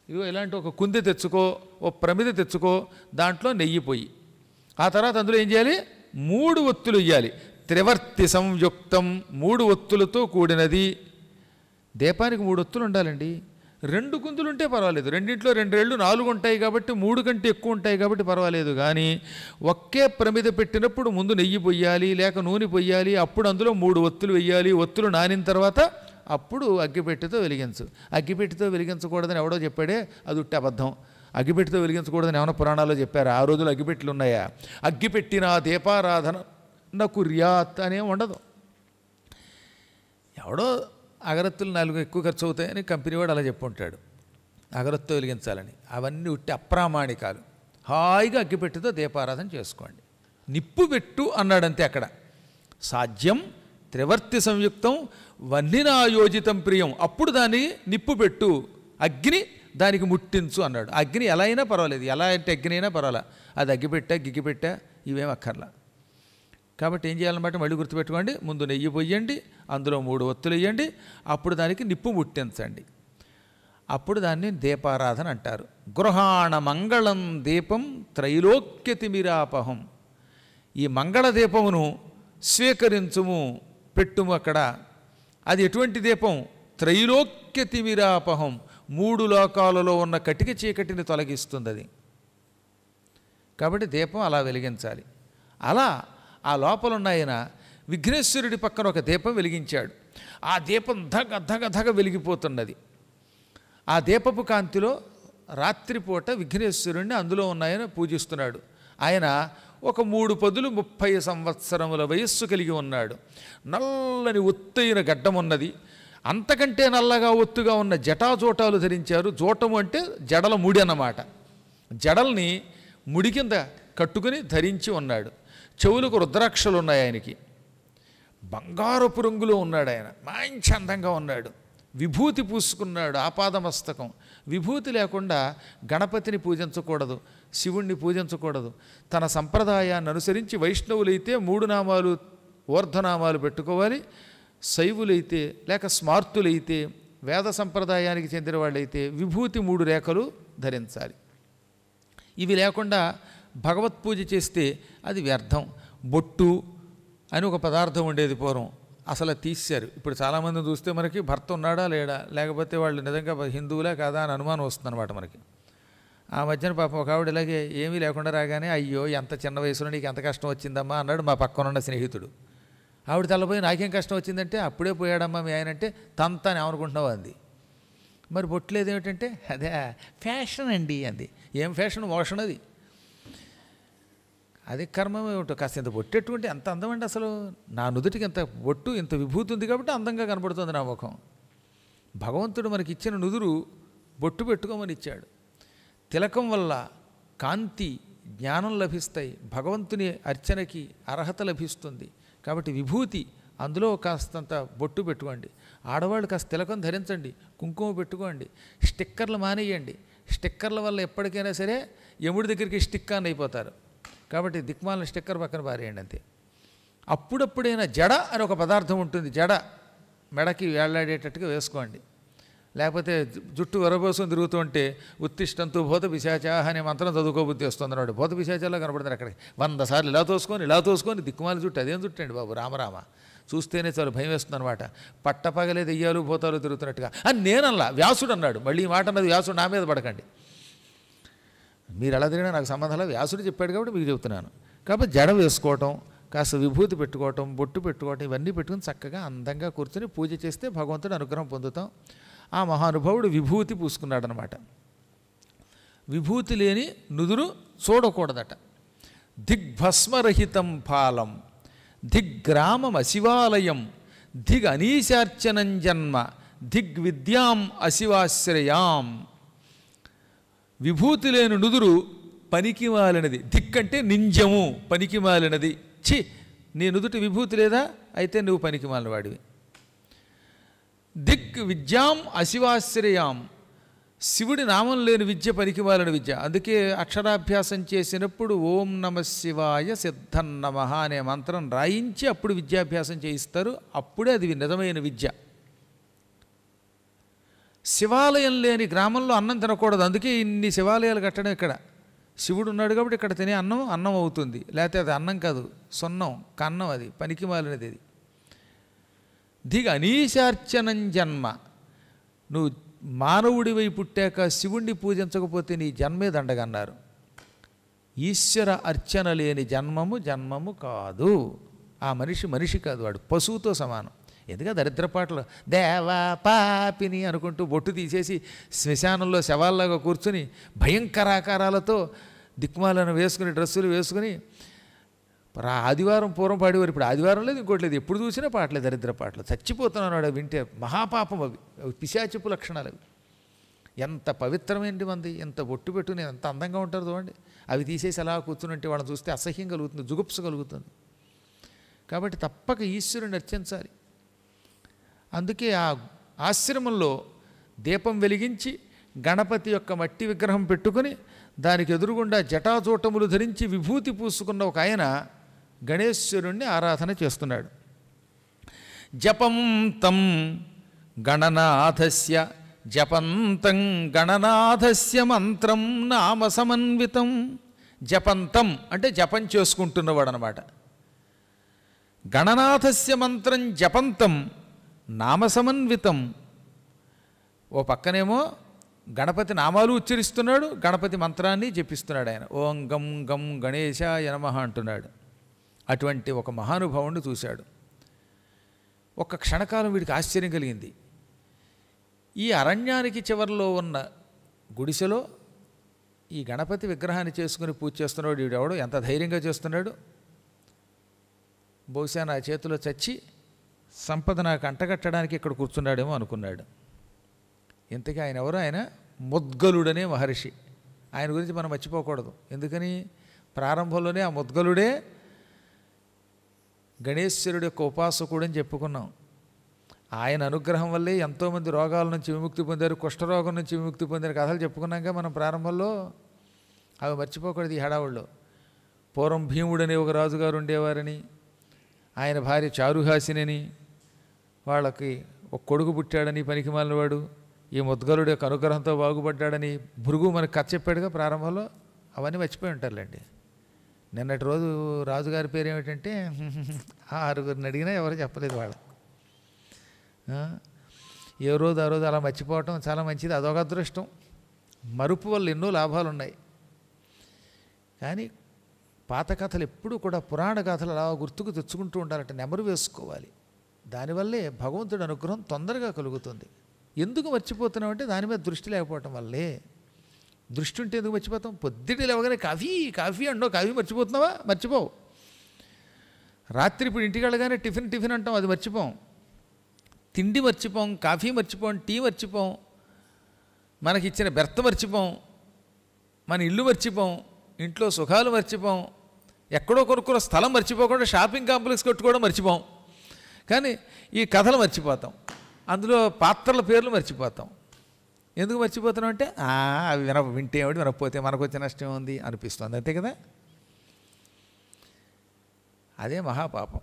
ఇదిగో ఇలాంటి ఒక కుందె తెచ్చుకో, ఓ ప్రమిద తెచ్చుకో, దాంట్లో నెయ్యి పోయి ఆ తర్వాత అందులో ఏం చేయాలి, 3 ఒత్తులు వేయాలి. త్రివర్తి సంయుక్తం, 3 ఒత్తులతో కూడినది. దీపానికి 3 ఒత్తులు ఉండాలండి. 2 కుందులు ఉంటే పర్వాలేదు, రెండింట్లో 2 రెళ్ళు 4 ఉంటాయి కాబట్టి 3 కంటే ఎక్కువ ఉంటాయి కాబట్టి పర్వాలేదు. కానీ ఒకే ప్రమిద పెట్టినప్పుడు ముందు నెయ్యి పొయ్యాలి, లేక నూనె పొయ్యాలి, అప్పుడు అందులో 3 ఒత్తులు వెయ్యాలి. ఒత్తులు నానిన తర్వాత అప్పుడు అగ్గిపెట్టెతో వెలిగించు. అగ్గిపెట్టెతో వెలిగించకూడదని ఎవడో చెప్పాడే, అది ఉట్టి అబద్ధం. అగ్గిపెట్టెతో వెలిగించకూడదని ఏమైనా పురాణాల్లో చెప్పారా? ఆ రోజులు అగ్గిపెట్టెలు ఉన్నాయా? అగ్గిపెట్టిన దీపారాధన నాకు రియాత్ అనే ఉండదు. ఎవడో అగరత్తులు 4 ఎక్కువ ఖర్చు అవుతాయని కంపెనీ వాడు అలా చెప్పుంటాడు, అగరత్తుతో వెలిగించాలని. అవన్నీ ఉట్టి అప్రామాణికాలు. హాయిగా అగ్గిపెట్టితో దీపారాధన చేసుకోండి. నిప్పు పెట్టు అన్నాడంతే అక్కడ. సాధ్యం త్రివర్తి సంయుక్తం వన్నినాయోజితం ప్రియం, అప్పుడు దాన్ని నిప్పు పెట్టు, అగ్ని దానికి ముట్టించు అన్నాడు. అగ్ని ఎలా అయినా పర్వాలేదు, ఎలా అంటే అగ్ని అయినా పర్వాలా, అది అగ్గిపెట్టా గిగ్గిపెట్టా ఇవేం అక్కర్లా. కాబట్టి ఏం చేయాలన్నమాట, మళ్ళీ గుర్తుపెట్టుకోండి. ముందు నెయ్యి పొయ్యండి, అందులో 3 ఒత్తులు వేయండి, అప్పుడు దానికి నిప్పు ముట్టించండి. అప్పుడు దాన్ని దీపారాధన అంటారు. గృహాణ మంగళం దీపం త్రైలోక్యతిమిరాపహం. ఈ మంగళ దీపమును స్వీకరించుము, పెట్టుము అక్కడ. అది ఎటువంటి దీపం? త్రైలోక్యతిమిరాపహం, 3 లోకాలలో ఉన్న కటిక చీకటిని తొలగిస్తుంది అది. కాబట్టి దీపం అలా వెలిగించాలి. అలా ఆ లోపల ఉన్న ఆయన విఘ్నేశ్వరుడి పక్కన ఒక దీపం వెలిగించాడు. ఆ దీపం ధగ ధగ ధగ వెలిగిపోతున్నది. ఆ దీపపు కాంతిలో రాత్రిపూట విఘ్నేశ్వరుణ్ణి అందులో ఉన్నాయని పూజిస్తున్నాడు. ఆయన ఒక 3 పదులు 30 సంవత్సరముల వయస్సు కలిగి ఉన్నాడు. నల్లని ఒత్తైన గడ్డం ఉన్నది. అంతకంటే నల్లగా ఒత్తుగా ఉన్న జటాజోటాలు ధరించారు. జోటము అంటే జడల ముడి అన్నమాట. జడల్ని ముడి కింద కట్టుకుని ధరించి ఉన్నాడు. చెవులకు రుద్రాక్షలు ఉన్నాయి ఆయనకి. బంగారపు రంగులో ఉన్నాడు ఆయన. మంచి అందంగా ఉన్నాడు. విభూతి పూసుకున్నాడు ఆపాదమస్తకం. విభూతి లేకుండా గణపతిని పూజించకూడదు, శివుణ్ణి పూజించకూడదు. తన సంప్రదాయాన్ని అనుసరించి వైష్ణవులైతే 3 నామాలు ఊర్ధ్వనామాలు పెట్టుకోవాలి. శైవులైతే లేక స్మార్తులైతే వేద సంప్రదాయానికి చెందిన వాళ్ళైతే విభూతి 3 రేఖలు ధరించాలి. ఇవి లేకుండా భగవత్ పూజ చేస్తే అది వ్యర్థం. బొట్టు అని ఒక పదార్థం ఉండేది పూర్వం, అసలు తీశారు. ఇప్పుడు చాలామంది చూస్తే మనకి భర్త ఉన్నాడా లేడా, లేకపోతే వాళ్ళు నిజంగా హిందువులే కాదా అని అనుమానం వస్తుందన్నమాట మనకి. ఆ మధ్యన పాపం ఒక ఆవిడ ఇలాగే ఏమీ లేకుండా రాగానే, అయ్యో ఎంత చిన్న వయసులో నీకు ఎంత కష్టం వచ్చిందమ్మా అన్నాడు మా పక్కనున్న స్నేహితుడు. ఆవిడ తలపోయి నాకేం కష్టం వచ్చిందంటే, అప్పుడే పోయాడమ్మా మీ ఆయన అంటే, తంత అని ఏమనుకుంటున్నావు అంది. మరి బొట్లేదు ఏమిటంటే, అదే ఫ్యాషన్ అండి అంది. ఏం ఫ్యాషన్, మోషన్ అది. అది కర్మం ఏమిటో. కాస్త ఇంత బొట్టెట్టుకుంటే ఎంత అందం అండి అసలు. నా నుదుటికి ఇంత బొట్టు ఇంత విభూతి ఉంది కాబట్టి అందంగా కనబడుతుంది నా ముఖం. భగవంతుడు మనకి ఇచ్చిన నుదురు బొట్టు పెట్టుకోమని ఇచ్చాడు. తిలకం వల్ల కాంతి జ్ఞానం లభిస్తాయి, భగవంతుని అర్చనకి అర్హత లభిస్తుంది. కాబట్టి విభూతి, అందులో కాస్తంత బొట్టు పెట్టుకోండి. ఆడవాళ్ళు కాస్త తిలకం ధరించండి, కుంకుమ పెట్టుకోండి. స్టిక్కర్లు మానేయండి. స్టిక్కర్ల వల్ల ఎప్పటికైనా సరే యముడి దగ్గరికి స్టిక్కర్ అయిపోతారు. కాబట్టి దిక్మాలను స్టిక్కర్ పక్కన పారేయండి అంతే. అప్పుడప్పుడైనా జడ అని ఒక పదార్థం ఉంటుంది, జడ మెడకి వేళ్లాడేటట్టుగా వేసుకోండి. లేకపోతే జుట్టు వరబోసం తిరుగుతుంటే ఉత్తిష్టంతు భూత పిశాచాహ అనే మంత్రం చదువుకోబుద్ధి వస్తుంది అన్నాడు. భూత పిశాచాల్లో కనబడుతుంది అక్కడికి. 100 సార్లు ఇలా తోసుకొని దిక్కుమాల జుట్టు. అదేం జుట్టు అండి బాబు, రామరామ. చూస్తేనే చాలా భయం వేస్తుంది అనమాట. పట్టపగలే దెయ్యాలు భూతాలు తిరుగుతున్నట్టుగా అని నేనల్లా, వ్యాసుడు అన్నాడు. మళ్ళీ ఈ మాట అన్నది వ్యాసుడు, నా మీద పడకండి. మీరు ఎలా తిరిగినా నాకు సంబంధాలు, వ్యాసుడు చెప్పాడు కాబట్టి మీకు చెబుతున్నాను. కాబట్టి జడ వేసుకోవటం, కాస్త విభూతి పెట్టుకోవటం, బొట్టు పెట్టుకోవటం, ఇవన్నీ పెట్టుకుని చక్కగా అందంగా కూర్చొని పూజ చేస్తే భగవంతుడు అనుగ్రహం పొందుతాం. ఆ మహానుభావుడు విభూతి పూసుకున్నాడనమాట. విభూతి లేని నుదురు చూడకూడదట. దిగ్భస్మరహితం ఫాలం దిగ్గ్రామం అశివాలయం దిగ్ అనీశార్చనం జన్మ దిగ్విద్యాం అశివాశ్రయాం. విభూతి లేని నుదురు పనికిమాలినది. దిక్ అంటే నింజము, పనికిమాలినది. ఛీ, నీ నుదుటి విభూతి లేదా, అయితే నువ్వు పనికిమాలిన వాడివి. దిక్ విద్యాం అశివాశ్రయాం, శివుడి నామం లేని విద్య పనికిమాలిన విద్య. అందుకే అక్షరాభ్యాసం చేసినప్పుడు ఓం నమ శివాయ సిద్ధన్నమః అనే మంత్రం రాయించి అప్పుడు విద్యాభ్యాసం చేయిస్తారు. అప్పుడే అది నిజమైన విద్య. శివాలయం లేని గ్రామంలో అన్నం తినకూడదు. అందుకే ఇన్ని శివాలయాలు కట్టడం. ఇక్కడ శివుడు ఉన్నాడు కాబట్టి ఇక్కడ తినే అన్నం అవుతుంది. లేకపోతే అది అన్నం కాదు, సున్నం, కన్నం. అది పనికిమాలినది. అది దిగ అనీశార్చనం జన్మ. నువ్వు మానవుడివై పుట్టాక శివుణ్ణి పూజించకపోతే నీ జన్మే దండగన్నారు. ఈశ్వర అర్చన లేని జన్మము కాదు. ఆ మనిషి కాదు, వాడు పశువుతో సమానం. ఎందుకంటే దరిద్రపాటలు దేవా పాపిని అనుకుంటూ బొట్టు తీసేసి శ్మశానంలో శవాల్లాగా కూర్చుని భయంకరాకారాలతో దిక్మాలను వేసుకుని డ్రెస్సులు వేసుకుని ఆదివారం పూర్వం పాడేవారు. ఇప్పుడు ఆదివారం లేదు, ఇంకోటి లేదు, ఎప్పుడు చూసినా పాటలే, దరిద్ర పాటలు. చచ్చిపోతున్నాను వాడు వింటే. మహాపాపం అవి, పిశాచిపు లక్షణాలు అవి. ఎంత పవిత్రమైనది మంది, ఎంత బొట్టు పెట్టుకుని ఎంత అందంగా ఉంటారు చూడండి. అవి తీసేసి అలా కూర్చుంటే వాళ్ళని చూస్తే అసహ్యం కలుగుతుంది, జుగుప్స కలుగుతుంది. కాబట్టి తప్పక ఈశ్వరుని అర్చించాలి. అందుకే ఆ ఆశ్రమంలో దీపం వెలిగించి గణపతి యొక్క మట్టి విగ్రహం పెట్టుకుని దానికి ఎదురుగుండా జటాజూటములు ధరించి విభూతి పూసుకున్న ఒక ఆయన గణేశ్వరుణ్ణి ఆరాధన చేస్తున్నాడు. జపంతం గణనాథస్య జపంతం గణనాథస్య మంత్రం నామ సమన్వితం. జపంతం అంటే జపం చేసుకుంటున్నవాడు అనమాట. గణనాథస్య మంత్రం జపంతం నామ సమన్వితం. ఓ పక్కనేమో గణపతి నామాలు ఉచ్చరిస్తున్నాడు, గణపతి మంత్రాన్ని జపిస్తున్నాడు ఆయన. ఓం గం గం గణేశాయ నమః అంటున్నాడు. అటువంటి ఒక మహానుభావుణ్ణి చూశాడు. ఒక్క క్షణకాలం వీడికి ఆశ్చర్యం కలిగింది. ఈ అరణ్యానికి చివరిలో ఉన్న గుడిసెలో ఈ గణపతి విగ్రహాన్ని చేసుకుని పూజ చేస్తున్నాడు. వీడెవడో ఎంత ధైర్యంగా చేస్తున్నాడు. బహుశా నా చేతిలో చచ్చి సంపద నాకు అంటగట్టడానికి ఇక్కడ కూర్చున్నాడేమో అనుకున్నాడు. ఇంతకీ ఆయన ఎవరు? ఆయన ముద్గలుడనే మహర్షి. ఆయన గురించి మనం మర్చిపోకూడదు. ఎందుకని? ప్రారంభంలోనే ఆ ముద్గలుడే గణేశ్వరుడి యొక్క ఉపాసకుడు అని చెప్పుకున్నాం. ఆయన అనుగ్రహం వల్లే ఎంతోమంది రోగాల నుంచి విముక్తి పొందారు, కుష్ఠరోగం నుంచి విముక్తి పొందారు కథలు చెప్పుకున్నాక మనం ప్రారంభంలో. అవి మర్చిపోకూడదు ఈ హడావుల్లో. పూర్వం భీముడనే ఒక రాజుగారు ఉండేవారని, ఆయన భార్య చారుహాసినని, వాళ్ళకి ఒక కొడుకు పుట్టాడని పనికిమాలినవాడు, ఈ ముద్గలుడు యొక్క అనుగ్రహంతో బాగుపడ్డాడని భృగు మనకు కథ చెప్పాడుగా ప్రారంభంలో. అవన్నీ మర్చిపోయి ఉంటారులేండి. నిన్నటి రోజు రాజుగారి పేరు ఏమిటంటే ఆరుగురిని అడిగినా ఎవరు చెప్పలేదు వాళ్ళు. ఏ రోజు ఆ రోజు అలా మర్చిపోవటం చాలా మంచిది, అదొక అదృష్టం. మరుపు వల్ల ఎన్నో లాభాలు ఉన్నాయి. కానీ పాత కథలు ఎప్పుడూ కూడా పురాణ కథలు అలా గుర్తుకు తెచ్చుకుంటూ ఉండాలంటే నెమరు వేసుకోవాలి. దానివల్లే భగవంతుడి అనుగ్రహం తొందరగా కలుగుతుంది. ఎందుకు మర్చిపోతున్నామంటే దాని మీద దృష్టి లేకపోవటం వల్లే. దృష్టి ఉంటే ఎందుకు మర్చిపోతాం? పొద్దుటి లేవగానే కాఫీ కాఫీ అండో, కాఫీ మర్చిపోతున్నావా? మర్చిపోవు. రాత్రి ఇప్పుడు ఇంటికి వెళ్ళగానే టిఫిన్ అంటాం, అది మర్చిపోం. తిండి మర్చిపోం, కాఫీ మర్చిపోం, టీ మర్చిపోం, మనకిచ్చిన బెర్త మర్చిపోం, మన ఇల్లు మర్చిపోం, ఇంట్లో సుఖాలు మర్చిపోం, ఎక్కడో కొనుక్కున్న స్థలం మర్చిపోకుండా షాపింగ్ కాంప్లెక్స్ కట్టుకోవడం మర్చిపోం. కానీ ఈ కథలు మర్చిపోతాం, అందులో పాత్రల పేర్లు మర్చిపోతాం. ఎందుకు మర్చిపోతున్నాం అంటే అవి వింటే ఏమిటి, వినకపోతే మనకు వచ్చే నష్టం ఉంది అనిపిస్తుంది, అంతే కదా. అదే మహాపాపం.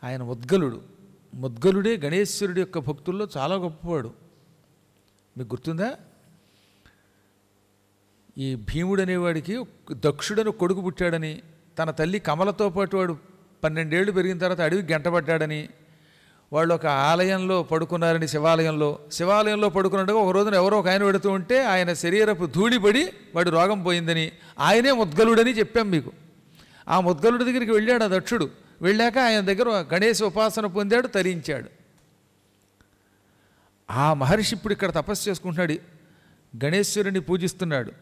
ఆయన ముద్గలుడే గణేశ్వరుడి యొక్క భక్తుల్లో చాలా గొప్పవాడు. మీకు గుర్తుందా? ఈ భీముడు అనేవాడికి దక్షుడని కొడుకు పుట్టాడని, తన తల్లి కమలతో పాటు వాడు 12 ఏళ్ళు పెరిగిన తర్వాత అడవికి గంటపడ్డాడని, వాళ్ళు ఒక ఆలయంలో పడుకున్నారని, శివాలయంలో పడుకున్నట్టుగా ఒక రోజున ఎవరో ఒక ఆయన పెడుతూ ఉంటే ఆయన శరీరపు ధూళిపడి వాడు రోగం పోయిందని, ఆయనే ముద్గలుడని చెప్పాం మీకు. ఆ ముద్గలుడి దగ్గరికి వెళ్ళాడు ఆ దక్షుడు. వెళ్ళాక ఆయన దగ్గర గణేశ ఉపాసన పొందాడు, తరించాడు. ఆ మహర్షి ఇప్పుడు ఇక్కడ తపస్సు చేసుకుంటున్నాడు, గణేశ్వరుని పూజిస్తున్నాడు.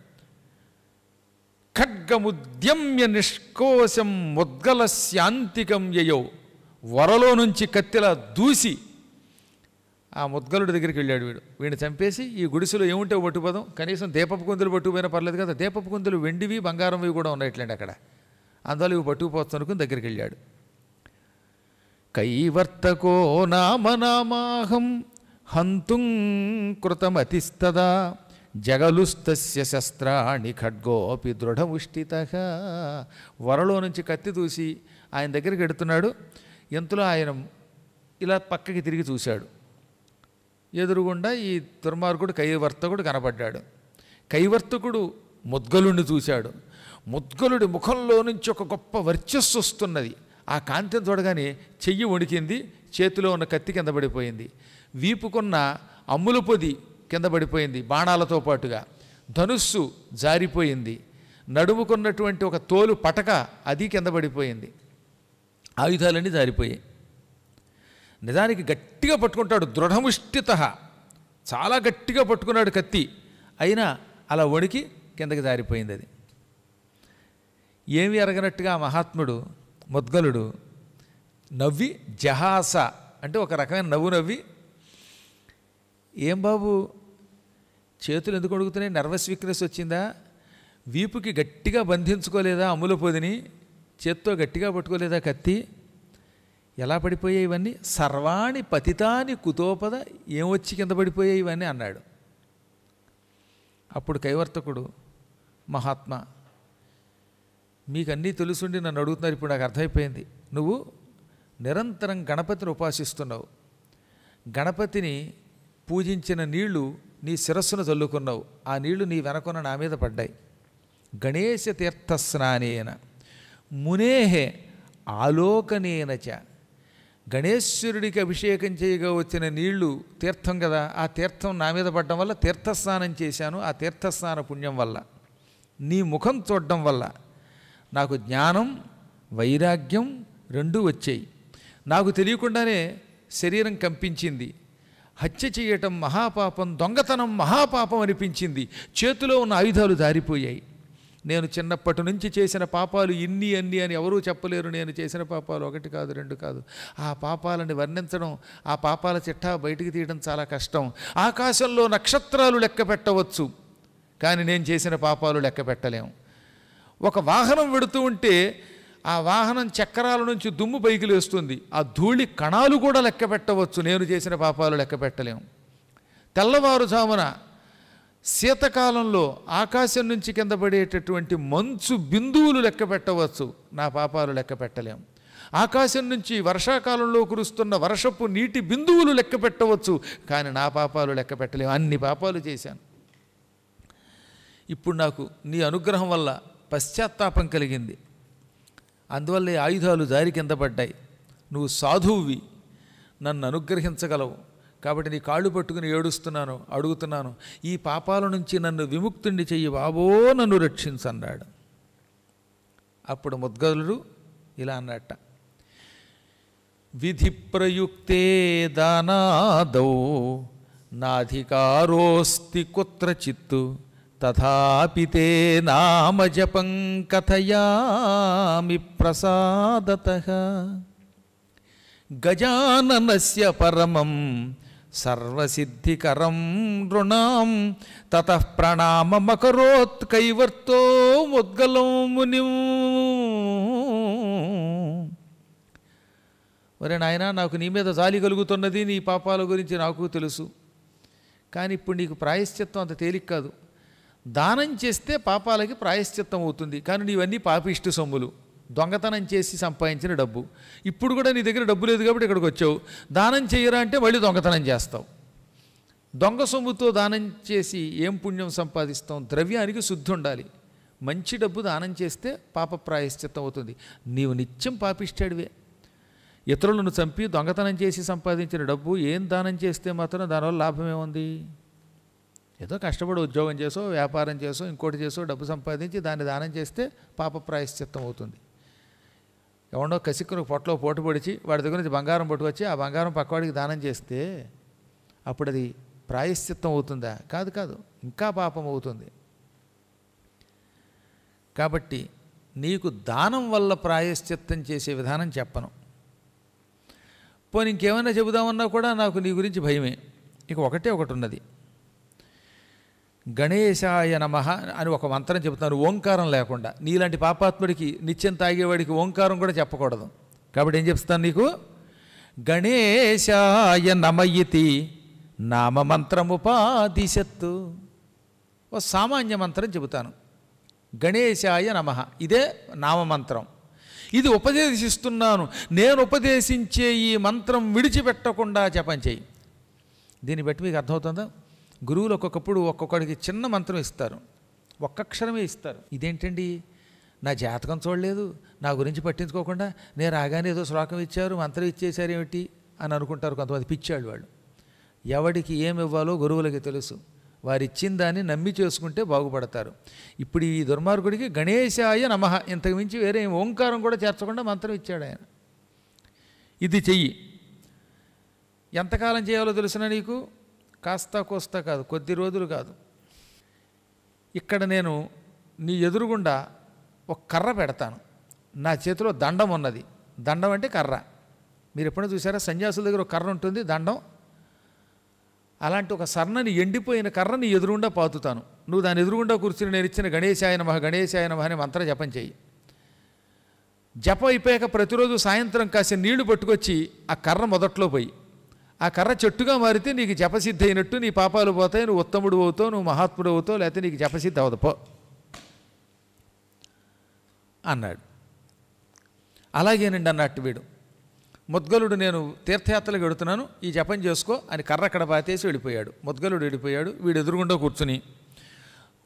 ఖడ్గముద్యమ్య నిష్కోశం ముద్గల శాంతికం యయౌ. వరలో నుంచి కత్తిలా దూసి ఆ ముద్గలుడి దగ్గరికి వెళ్ళాడు. వీడిని చంపేసి ఈ గుడిసెలో ఏముంటే పట్టుపోదాం, కనీసం దీపపు కుందులు పట్టుకుపోయినా పర్లేదు కదా. దీపపు కుందులు వెండివి బంగారంవి కూడా ఉన్నాయిట్లేండి అక్కడ, అందువల్ల ఇవి పట్టుకుపోవచ్చు అనుకుని దగ్గరికి వెళ్ళాడు. కైవర్తకో నామనామాహం హంతుం కృతమతిస్తదా జగలుస్తస్య శస్త్రాణి ఖడ్గోపి దృఢముష్టితః. వరలో నుంచి కత్తి దూసి ఆయన దగ్గరికి ఎడుతున్నాడు. ఎంతలో ఆయన ఇలా పక్కకి తిరిగి చూశాడు. ఎదురుగుండా ఈ దుర్మార్గుడు కైవర్తకుడు కనపడ్డాడు. కైవర్తకుడు ముద్గలుడిని చూశాడు. ముద్గలుడి ముఖంలో నుంచి ఒక గొప్ప వర్చస్సు వస్తున్నది. ఆ కాంతిని చూడగానే చెయ్యి వణికింది, చేతిలో ఉన్న కత్తి కింద పడిపోయింది, వీపుకున్న అమ్ముల పొది కింద పడిపోయింది బాణాలతో పాటుగా, ధనుస్సు జారిపోయింది, నడుముకున్నటువంటి ఒక తోలు పటక అది కింద పడిపోయింది, ఆయుధాలన్నీ జారిపోయాయి. నిజానికి గట్టిగా పట్టుకుంటాడు, దృఢముష్టిత, చాలా గట్టిగా పట్టుకున్నాడు కత్తి, అయినా అలా వణికి కిందకి జారిపోయింది. అది ఏమి ఎరగనట్టుగా మహాత్ముడు ముద్గలుడు నవ్వి జహాస అంటే ఒక రకమైన నవ్వు నవ్వి, ఏం బాబు చేతులు ఎందుకు అడుగుతున్నాయి, నర్వస్ వీక్నెస్ వచ్చిందా, వీపుకి గట్టిగా బంధించుకోలేదా అమ్ముల పొదిని, చేత్తో గట్టిగా పట్టుకోలేదా కత్తి, ఎలా పడిపోయాయి ఇవన్నీ, సర్వాణి పతితాని కుతోపద, ఏమొచ్చి కింద పడిపోయాయి ఇవన్నీ అన్నాడు. అప్పుడు కైవర్తకుడు, మహాత్మా మీకు అన్నీ తెలుసుండి నన్ను అడుగుతున్నారు, ఇప్పుడు నాకు అర్థమైపోయింది. నువ్వు నిరంతరం గణపతిని ఉపాసిస్తున్నావు, గణపతిని పూజించిన నీళ్లు నీ శిరస్సును చల్లుకున్నావు, ఆ నీళ్లు నీ వెనకొన నా మీద పడ్డాయి. గణేశ తీర్థస్నానేన మునేహే ఆలోకనేనచ. గణేశ్వరుడికి అభిషేకం చేయగా వచ్చిన నీళ్లు తీర్థం కదా, ఆ తీర్థం నా మీద పడడం వల్ల తీర్థస్నానం చేశాను. ఆ తీర్థస్నాన పుణ్యం వల్ల, నీ ముఖం చూడడం వల్ల నాకు జ్ఞానం వైరాగ్యం రెండూ వచ్చాయి. నాకు తెలియకుండానే శరీరం కంపించింది, హత్య చేయటం మహాపాపం, దొంగతనం మహాపాపం అనిపించింది, చేతిలో ఉన్న ఆయుధాలు జారిపోయాయి. నేను చిన్నప్పటి నుంచి చేసిన పాపాలు ఇన్ని అన్ని అని ఎవరూ చెప్పలేరు. నేను చేసిన పాపాలు 1 కాదు 2 కాదు. ఆ పాపాలని వర్ణించడం, ఆ పాపాల చిట్టా బయటికి తీయడం చాలా కష్టం. ఆకాశంలో నక్షత్రాలు లెక్క పెట్టవచ్చు, కానీ నేను చేసిన పాపాలు లెక్క పెట్టలేము. ఒక వాహనం వెడుతూ ఉంటే ఆ వాహనం చక్రాల నుంచి దుమ్ము పైకి లేస్తుంది, ఆ ధూళి కణాలు కూడా లెక్క పెట్టవచ్చు, నేను చేసిన పాపాలు లెక్క పెట్టలేము. తెల్లవారుజామున శీతకాలంలో ఆకాశం నుంచి కింద పడేటటువంటి మంచు బిందువులు లెక్క పెట్టవచ్చు, నా పాపాలు లెక్క పెట్టలేము. ఆకాశం నుంచి వర్షాకాలంలో కురుస్తున్న వర్షపు నీటి బిందువులు లెక్క పెట్టవచ్చు, కానీ నా పాపాలు లెక్క పెట్టలేము. అన్ని పాపాలు చేశాను. ఇప్పుడు నాకు నీ అనుగ్రహం వల్ల పశ్చాత్తాపం కలిగింది, అందువల్ల ఈ ఆయుధాలు జారి కింద పడ్డాయి. నువ్వు సాధువువి, నన్ను అనుగ్రహించగలవు, కాబట్టి నీ కాళ్ళు పట్టుకుని ఏడుస్తున్నాను, అడుగుతున్నాను, ఈ పాపాల నుంచి నన్ను విముక్తుణ్ణి చెయ్యి బాబో, నన్ను రక్షించన్నాడు. అప్పుడు ముద్గలుడు ఇలా అన్నట్ట, విధి ప్రయుక్తే దానాదౌ నాధికారోస్తి కుత్రచిత్తు తథాపి తే నామజపం కథయామి ప్రసాదతః గజాననస్య పరమం సర్వసిద్ధికరం నృణాం తతః ప్రణామమకరోత్ కైవర్తో ముద్గలం మునిం. ఒరే నాయనా, నాకు నీ మీద జాలి కలుగుతున్నది, నీ పాపాల గురించి నాకు తెలుసు, కానీ ఇప్పుడు నీకు ప్రాయశ్చిత్తం అంత తేలిక కాదు. దానం చేస్తే పాపాలకి ప్రాయశ్చిత్తం అవుతుంది, కానీ నీవన్నీ పాపిష్టి సొమ్ములు, దొంగతనం చేసి సంపాదించిన డబ్బు. ఇప్పుడు కూడా నీ దగ్గర డబ్బు లేదు కాబట్టి ఇక్కడికి వచ్చావు. దానం చేయరా అంటే మళ్ళీ దొంగతనం చేస్తావు. దొంగ సొమ్ముతో దానం చేసి ఏం పుణ్యం సంపాదిస్తాం? ద్రవ్యానికి శుద్ధి ఉండాలి. మంచి డబ్బు దానం చేస్తే పాప ప్రాయశ్చిత్తం అవుతుంది. నీవు నిత్యం పాపిష్టాడివే. ఇతరులను చంపి దొంగతనం చేసి సంపాదించిన డబ్బు ఏం దానం చేస్తే మాత్రం దానివల్ల లాభమేముంది? ఏదో కష్టపడి ఉద్యోగం చేసో, వ్యాపారం చేసో, ఇంకోటి చేసో డబ్బు సంపాదించి దాన్ని దానం చేస్తే పాప ప్రాయశ్చిత్తం అవుతుంది. ఎవడో కసిక్కును పొట్టలో పోటు పొడిచి వాడి దగ్గర నుంచి బంగారం పట్టుకొచ్చి ఆ బంగారం పక్కవాడికి దానం చేస్తే అప్పుడు అది ప్రాయశ్చిత్తం అవుతుందా? కాదు కాదు, ఇంకా పాపం అవుతుంది. కాబట్టి నీకు దానం వల్ల ప్రాయశ్చిత్తం చేసే విధానం చెప్పను. పోనీ ఇంకేమైనా చెబుదామన్నా కూడా నాకు నీ గురించి భయమే. ఇక ఒకటి ఉన్నది. గణేశాయ నమః అని ఒక మంత్రం చెబుతాను, ఓంకారం లేకుండా. నీలాంటి పాపాత్ముడికి, నిత్యం తాగేవాడికి ఓంకారం కూడా చెప్పకూడదు. కాబట్టి ఏం చెప్తాను నీకు? గణేశాయ నమయితి నామమంత్రముపాదిశత్తు. ఓ సామాన్య మంత్రం చెబుతాను, గణేశాయ నమః. ఇదే నామమంత్రం. ఇది ఉపదేశిస్తున్నాను. నేను ఉపదేశించే ఈ మంత్రం విడిచిపెట్టకుండా జపం చేయి. దీన్ని బట్టి మీకు అర్థమవుతుందా? గురువులు ఒక్కొక్కడికి చిన్న మంత్రం ఇస్తారు, ఒక్కక్షరమే ఇస్తారు. ఇదేంటండి, నా జాతకం చూడలేదు, నా గురించి పట్టించుకోకుండా నేను రాగానే ఏదో శ్లోకం ఇచ్చారు, మంత్రం ఇచ్చేశారు ఏమిటి అని అనుకుంటారు కొంతమంది పిచ్చాళ్ళు. వాళ్ళు ఎవడికి ఏమి ఇవ్వాలో గురువులకి తెలుసు. వారు ఇచ్చిన దాన్ని నమ్మి చేసుకుంటే బాగుపడతారు. ఇప్పుడు ఈ దుర్మార్గుడికి గణేశాయ నమః ఇంతకు మించి వేరే ఓంకారం కూడా చేర్చకుండా మంత్రం ఇచ్చాడు ఆయన. ఇది చెయ్యి. ఎంతకాలం చేయాలో తెలుసునా నీకు? కాస్తా కోస్తా కాదు, కొద్ది రోజులు కాదు. ఇక్కడ నేను నీ ఎదురుగుండా ఒక కర్ర పెడతాను. నా చేతిలో దండం ఉన్నది. దండం అంటే కర్ర. మీరు ఎప్పుడైనా చూసారా? సన్యాసుల దగ్గర ఒక కర్ర ఉంటుంది, దండం. అలాంటి ఒక సన్నని ఎండిపోయిన కర్రని ఎదురుగుండా పాతుతాను. నువ్వు దాని ఎదురుగుండా కూర్చుని నేను ఇచ్చిన గణేశాయ నమః గణేశాయ నమః అనే మంత్ర జపం చెయ్యి. జపం అయిపోయాక ప్రతిరోజు సాయంత్రం కాసిన నీళ్లు పట్టుకొచ్చి ఆ కర్ర మొదట్లో పోయి, ఆ కర్ర చెట్టుగా మారితే నీకు జపసిద్ధి అయినట్టు, నీ పాపాలు పోతాయి, నువ్వు ఉత్తముడు అవుతావు, నువ్వు మహాత్ముడు అవుతావు, లేకపోతే నీకు జపసిద్ధి అవదు పో అన్నాడు. అలాగేనండి అన్నట్టు వీడు ముద్గలుడు, నేను తీర్థయాత్రలకు వెడుతున్నాను, ఈ జపం చేసుకో అని కర్ర అక్కడ పాతేసి వెళ్ళిపోయాడు. ముద్గలుడు వెళ్ళిపోయాడు. వీడు ఎదురుగుండా కూర్చుని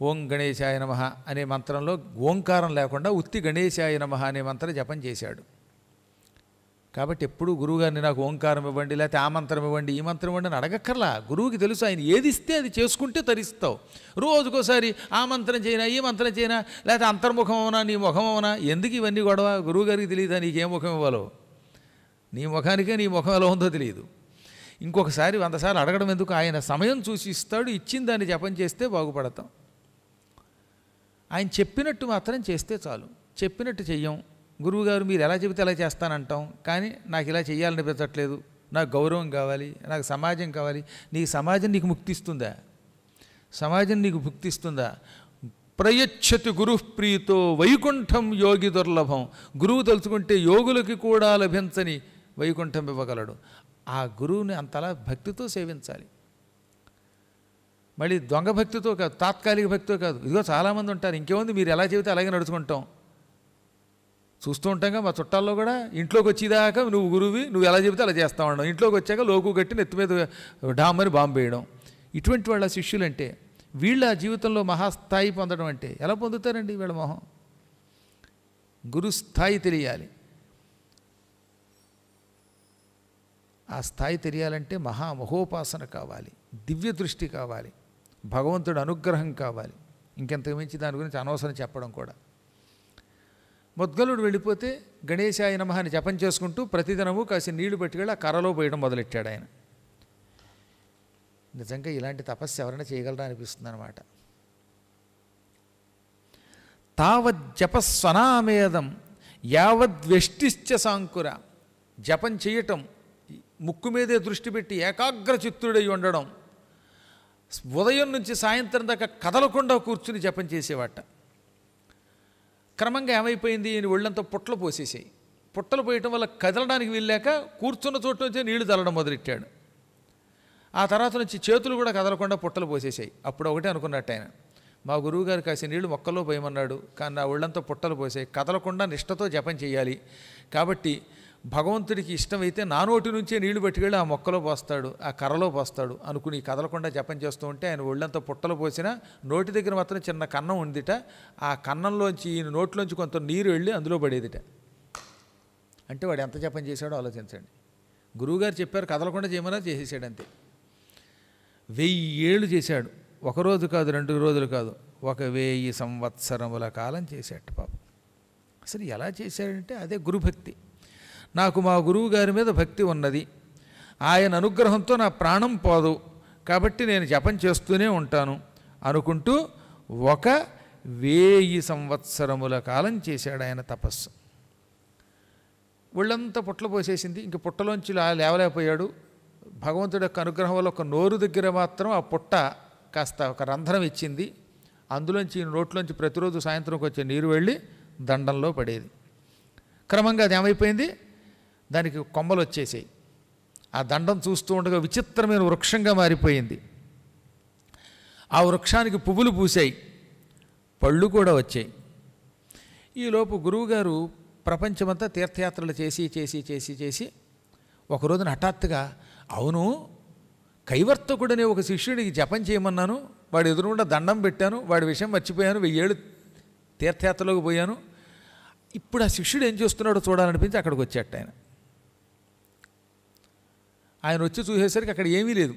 ఓం గణేశాయ నమః అనే మంత్రంలో ఓంకారం లేకుండా ఉత్తి గణేశాయ నమః అనే మంత్రం జపం చేశాడు. కాబట్టి ఎప్పుడు గురువుగారిని నాకు ఓంకారం ఇవ్వండి, లేకపోతే ఆ మంత్రం ఇవ్వండి, ఈ మంత్రం ఇవ్వండి అని అడగక్కర్లా. గురువుకి తెలుసు, ఆయన ఏది ఇస్తే అది చేసుకుంటే తరిస్తావు. రోజుకోసారి ఆ మంత్రం చేయనా, ఈ మంత్రం చేయనా, లేకపోతే అంతర్ముఖం అవునా, నీ ముఖం అవునా, ఎందుకు ఇవన్నీ గొడవ? గురువుగారికి తెలియదా నీకేం ముఖం ఇవ్వాలో? నీ ముఖానికే నీ ముఖం ఎలా ఉందో తెలియదు. ఇంకొకసారి 100 సార్లు అడగడం ఎందుకు? ఆయన సమయం చూసి ఇస్తాడు, ఇచ్చిన దాన్ని జపం చేస్తే బాగుపడతాం. ఆయన చెప్పినట్టు మాత్రం చేస్తే చాలు. చెప్పినట్టు చెయ్యం. గురువుగారు మీరు ఎలా చెబితే అలా చేస్తానంటాం, కానీ నాకు ఇలా చెయ్యాలనిపించట్లేదు, నాకు గౌరవం కావాలి, నాకు సమాజం కావాలి. నీ సమాజం నీకు ముక్తిస్తుందా? సమాజం నీకు ముక్తిస్తుందా? ప్రయచ్చతి గురుఃప్రీతో వైకుంఠం యోగి దుర్లభం. గురువు తలుచుకుంటే యోగులకి కూడా లభించని వైకుంఠం ఇవ్వగలడు. ఆ గురువుని అంతలా భక్తితో సేవించాలి. మళ్ళీ దొంగ భక్తితో కాదు, తాత్కాలిక భక్తితో కాదు. ఇదిగో చాలామంది ఉంటారు, ఇంకేముంది మీరు ఎలా చెబితే అలాగే నడుచుకుంటాం. చూస్తూ ఉంటాంగా మా చుట్టాల్లో కూడా, ఇంట్లోకి వచ్చేదాకా నువ్వు గురువి, నువ్వు ఎలా చెబితే అలా చేస్తా ఉండడం, ఇంట్లోకి వచ్చాక లోకు కట్టి నెత్తి మీద డామని బాంబు వేయడం. ఇటువంటి వాళ్ళ శిష్యులంటే, వీళ్ళ జీవితంలో మహాస్థాయి పొందడం అంటే ఎలా పొందుతారండి వీళ్ళ మొహం? గురుస్థాయి తెలియాలి. ఆ స్థాయి తెలియాలంటే మహామహోపాసన కావాలి, దివ్య దృష్టి కావాలి, భగవంతుడు అనుగ్రహం కావాలి. ఇంకెంతకు మించి దాని గురించి అనవసరం చెప్పడం కూడా. మొద్గలుడు వెళ్ళిపోతే గణేశాయ నమః అని జపం చేసుకుంటూ ప్రతిదినము కాసి నీళ్లు పట్టుకెళ్ళి ఆ కర్రలో పోయడం మొదలెట్టాడు ఆయన. నిజంగా ఇలాంటి తపస్సు ఎవరైనా చేయగలరా అనిపిస్తుంది అనమాట. తావజ్జపస్వనామేదం యావద్వ్యష్టిశ్చ సాంకుర. జపం చేయటం, ముక్కు మీదే దృష్టి పెట్టి ఏకాగ్ర చిత్తుడై ఉండడం, ఉదయం నుంచి సాయంత్రం దాకా కదలకుండా కూర్చుని జపం చేసేవాట. క్రమంగా ఏమైపోయింది, ఈయన ఒళ్ళంతా పుట్టలు పోసేసాయి. పుట్టలు పోయటం వల్ల కదలడానికి వీల్లేక కూర్చున్న చోటు నుంచే నీళ్లు చల్లడం మొదలెట్టాడు. ఆ తర్వాత నుంచి చేతులు కూడా కదలకుండా పుట్టలు పోసేసాయి. అప్పుడు ఒకటే అనుకున్నట్టు ఆయన, మా గురువుగారు కాసి నీళ్లు మొక్కల్లో పోయమన్నాడు, కానీ నా ఒళ్ళంతా పుట్టలు పోసాయి, కదలకుండా నిష్టతో జపం చేయాలి. కాబట్టి భగవంతుడికి ఇష్టమైతే నా నోటి నుంచే నీళ్లు పట్టుకెళ్ళి ఆ మొక్కలో పోస్తాడు, ఆ కర్రలో పోస్తాడు అనుకుని కదలకుండా జపం చేస్తూ ఉంటే ఆయన ఒళ్ళంతా పుట్టలు పోసినా నోటి దగ్గర మాత్రం చిన్న కన్నం ఉందిట. ఆ కన్నంలోంచి ఈయన నోట్లోంచి కొంత నీరు వెళ్ళి అందులో పడేదిట. అంటే వాడు ఎంత జపం చేశాడో ఆలోచించండి. గురువుగారు చెప్పారు కదలకుండా చేయమన్నా చేసేసాడు అంతే. 1000 ఏళ్ళు చేశాడు. ఒకరోజు కాదు, 2 రోజులు కాదు, 1000 సంవత్సరముల కాలం చేశాడు పాపం. అసలు ఎలా చేశాడంటే అదే గురుభక్తి. నాకు మా గురువు గారి మీద భక్తి ఉన్నది, ఆయన అనుగ్రహంతో నా ప్రాణం పోదు, కాబట్టి నేను జపం చేస్తూనే ఉంటాను అనుకుంటూ 1000 సంవత్సరముల కాలం చేశాడు ఆయన తపస్సు. ఒళ్ళంతా పుట్టలు పోసేసింది, ఇంక పుట్టలోంచి లేవలేకపోయాడు. భగవంతుడి యొక్క అనుగ్రహం వల్ల ఒక నోరు దగ్గర మాత్రం ఆ పుట్ట కాస్త ఒక రంధ్రం ఇచ్చింది. అందులోంచి నోట్లోంచి ప్రతిరోజు సాయంత్రంకి వచ్చే నీరు వెళ్ళి దండంలో పడేది. క్రమంగా అది ఏమైపోయింది, దానికి కొమ్మలు వచ్చేసాయి. ఆ దండం చూస్తూ ఉండగా విచిత్రమైన వృక్షంగా మారిపోయింది. ఆ వృక్షానికి పువ్వులు పూసాయి, పళ్ళు కూడా వచ్చాయి. ఈలోపు గురువుగారు ప్రపంచమంతా తీర్థయాత్రలు చేసి చేసి చేసి చేసి ఒకరోజున హఠాత్తుగా, అవును కైవర్తకుడనే ఒక శిష్యుడికి జపం చేయమన్నాను, వాడు ఎదురుగుండా దండం పెట్టాను, వాడి విషయం మర్చిపోయాను, 1000 ఏళ్ళు తీర్థయాత్రలోకి పోయాను, ఇప్పుడు ఆ శిష్యుడు ఏం చేస్తున్నాడో చూడాలనిపించి అక్కడికి వచ్చేట ఆయన వచ్చి చూసేసరికి అక్కడ ఏమీ లేదు.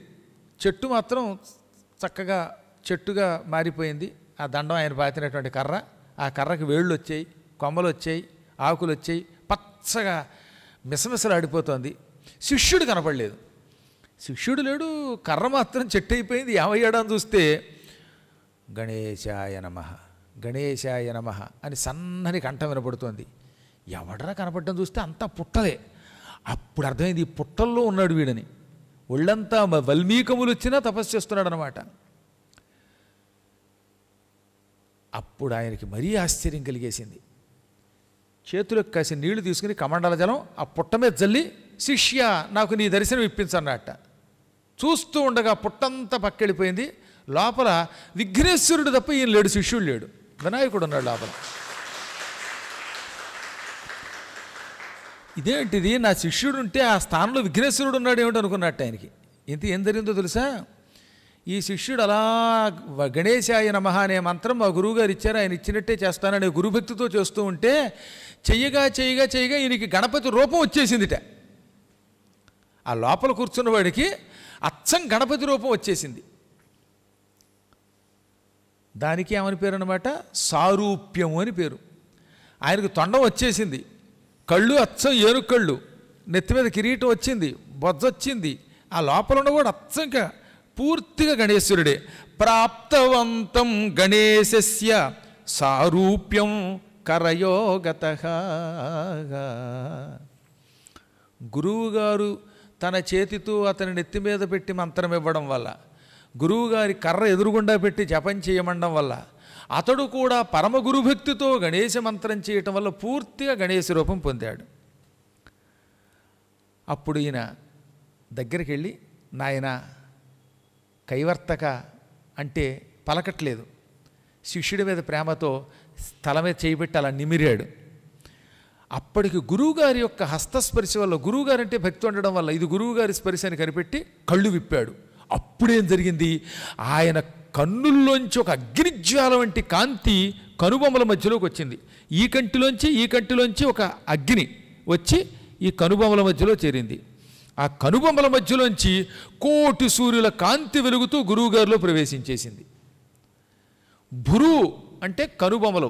చెట్టు మాత్రం చక్కగా చెట్టుగా మారిపోయింది. ఆ దండం ఆయన పాతినటువంటి కర్ర, ఆ కర్రకి వేళ్ళు వచ్చాయి, కొమ్మలు వచ్చాయి, ఆకులు వచ్చాయి, పచ్చగా మిసమిసలాడిపోతోంది. శిష్యుడు కనపడలేదు. శిష్యుడు లేడు, కర్ర మాత్రం చెట్టు అయిపోయింది. ఏమయ్యాడని చూస్తే గణేశాయ నమః గణేశాయ నమః అని సన్నని కంఠం వినపడుతోంది. ఎవడరా కనపడడం చూస్తే అంతా పుట్టలే. అప్పుడు అర్థమైంది ఈ పుట్టల్లో ఉన్నాడు వీడని. ఒళ్ళంతా వల్మీకములు వచ్చినా తపస్సు చేస్తున్నాడు అనమాట. అప్పుడు ఆయనకి మరీ ఆశ్చర్యం కలిగేసింది. చేతులకు కాసి నీళ్లు తీసుకుని కమండల జలం ఆ పుట్ట మీద జల్లి, శిష్య నాకు నీ దర్శనం ఇప్పించన్నట్ట. చూస్తూ ఉండగా పుట్టంతా పక్కెళ్ళిపోయింది. లోపల విఘ్నేశ్వరుడు తప్ప ఈయన లేడు, శిష్యుడు లేడు, వినాయకుడు ఉన్నాడు లోపల. ఇదేంటిది, నా శిష్యుడు ఉంటే ఆ స్థానంలో విఘ్నేశ్వరుడు ఉన్నాడు ఏమిటి అనుకున్నట్టు ఆయనకి. ఇంత ఏం జరిగిందో తెలుసా, ఈ శిష్యుడు అలా గణేశాయ నమః అనే మంత్రం మా గురువుగారు ఇచ్చారు, ఆయన ఇచ్చినట్టే చేస్తాననే గురుభక్తితో చేస్తూ ఉంటే చెయ్యగా చెయ్యగా చెయ్యగా ఈయనకి గణపతి రూపం వచ్చేసిందిట. ఆ లోపల కూర్చున్నవాడికి అచ్చం గణపతి రూపం వచ్చేసింది. దానికి ఏమని పేరు అన్నమాట, సారూప్యము అని పేరు. ఆయనకు తొండం వచ్చేసింది, కళ్ళు అచ్చం ఏనుకళ్ళు, నెత్తి మీద కిరీటం వచ్చింది, బొజ్జొచ్చింది. ఆ లోపల ఉన్నవాడు అచ్చం పూర్తిగా గణేశ్వరుడే. ప్రాప్తవంతం గణేశస్య సారూప్యం కరయోగతః. గురువుగారు తన చేతితో అతని నెత్తి మీద పెట్టి మంత్రం ఇవ్వడం వల్ల, గురువుగారి కర్ర ఎదురుగుండా పెట్టి జపం చేయమండం వల్ల, అతడు కూడా పరమ గురుభక్తితో గణేశ మంత్రం చేయటం వల్ల పూర్తిగా గణేశ రూపం పొందాడు. అప్పుడు ఈయన దగ్గరికి వెళ్ళి, నాయన కైవర్తక అంటే పలకట్లేదు, శిష్యుడి మీద ప్రేమతో తల మీద చేయబెట్టి అలా నిమిరాడు. అప్పటికి గురువుగారి యొక్క హస్తస్పర్శ వల్ల, గురువుగారంటే భక్తి ఉండడం వల్ల ఇది గురువుగారి స్పర్శ అని కనిపెట్టి కళ్ళు విప్పాడు. అప్పుడేం జరిగింది, ఆయన కన్నుల్లోంచి ఒక అగ్నిజ్వాల వంటి కాంతి కనుబొమ్మల మధ్యలోకి వచ్చింది. ఈ కంటిలోంచి ఒక అగ్ని వచ్చి ఈ కనుబొమ్మల మధ్యలో చేరింది. ఆ కనుబొమ్మల మధ్యలోంచి కోటి సూర్యుల కాంతి వెలుగుతూ గురువుగారిలో ప్రవేశించేసింది. భ్రూ అంటే కనుబొమ్మలు,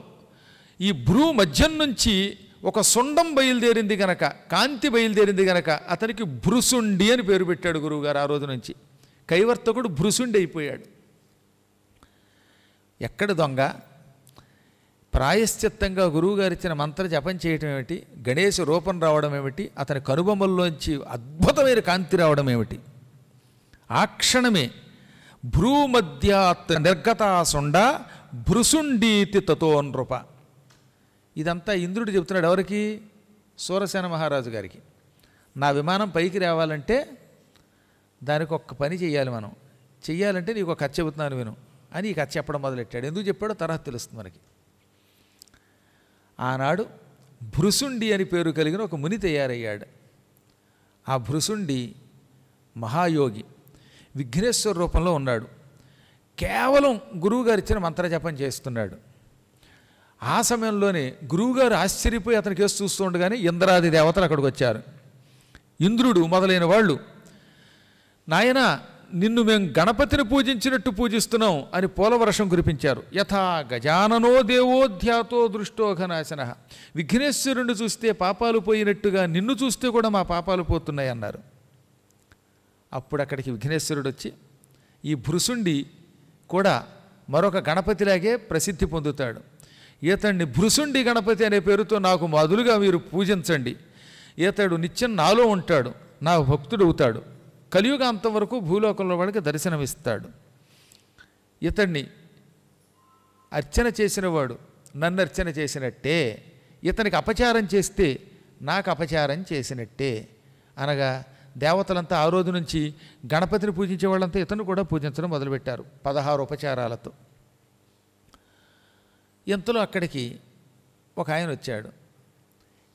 ఈ భ్రూ మధ్యం నుంచి ఒక సొండం బయలుదేరింది గనక, కాంతి బయలుదేరింది గనక అతనికి భృసుండి అని పేరు పెట్టాడు గురువుగారు. ఆ రోజు నుంచి కైవర్తకుడు భృసుండి అయిపోయాడు. ఎక్కడ దొంగ? ప్రాయశ్చిత్తంగా గురువుగారు ఇచ్చిన మంత్ర జపం చేయటం ఏమిటి, గణేశ రూపం రావడం ఏమిటి, అతని కనుబొమ్మల్లోంచి అద్భుతమైన కాంతి రావడం ఏమిటి? ఆ క్షణమే భ్రూమధ్యాత్ నిర్గతాసుండ భృసుండీతి తతో నృప. ఇదంతా ఇంద్రుడు చెబుతున్నాడు ఎవరికి? సూరసేన మహారాజు గారికి. నా విమానం పైకి రావాలంటే దానికి ఒక్క పని చేయాలి, మనం చెయ్యాలంటే నీకు ఒక కథ చెబుతున్నాను విను అని ఈ కథ చెప్పడం మొదలెట్టాడు. ఎందుకు చెప్పాడో తర్వాత తెలుస్తుంది మనకి. ఆనాడు భృసుండి అని పేరు కలిగిన ఒక ముని తయారయ్యాడు. ఆ భృసుండి మహాయోగి, విఘ్నేశ్వర రూపంలో ఉన్నాడు. కేవలం గురువుగారు ఇచ్చిన మంత్రజపం చేస్తున్నాడు. ఆ సమయంలోనే గురువుగారు ఆశ్చర్యపోయి అతనికి వేసి చూస్తూ ఉండగానే ఇంద్రాది దేవతలు అక్కడికి వచ్చారు. ఇంద్రుడు మొదలైన వాళ్ళు, నాయన నిన్ను మేము గణపతిని పూజించినట్టు పూజిస్తున్నాం అని పూలవర్షం కురిపించారు. యథా గజాననో దేవోధ్యాతో దృష్టోఘనాశన. విఘ్నేశ్వరుణ్ణి చూస్తే పాపాలు పోయినట్టుగా నిన్ను చూస్తే కూడా మా పాపాలు పోతున్నాయి అన్నారు. అప్పుడు అక్కడికి విఘ్నేశ్వరుడు వచ్చి, ఈ భృసుండి కూడా మరొక గణపతిలాగే ప్రసిద్ధి పొందుతాడు, ఈతడిని భృసుండి గణపతి అనే పేరుతో నాకు మొదలుగా మీరు పూజించండి. ఈతడు నిత్యం నాలో ఉంటాడు, నా భక్తుడు అవుతాడు, కలియుగాంతం వరకు భూలోకంలో వాడికి దర్శనమిస్తాడు. ఇతన్ని అర్చన చేసినవాడు నన్ను అర్చన చేసినట్టే, ఇతనికి అపచారం చేస్తే నాకు అపచారం చేసినట్టే. అనగా దేవతలంతా ఆ రోజు నుంచి గణపతిని పూజించే వాళ్ళంతా ఇతను కూడా పూజించడం మొదలుపెట్టారు 16 ఉపచారాలతో. ఇంతలో అక్కడికి ఒక ఆయన వచ్చాడు.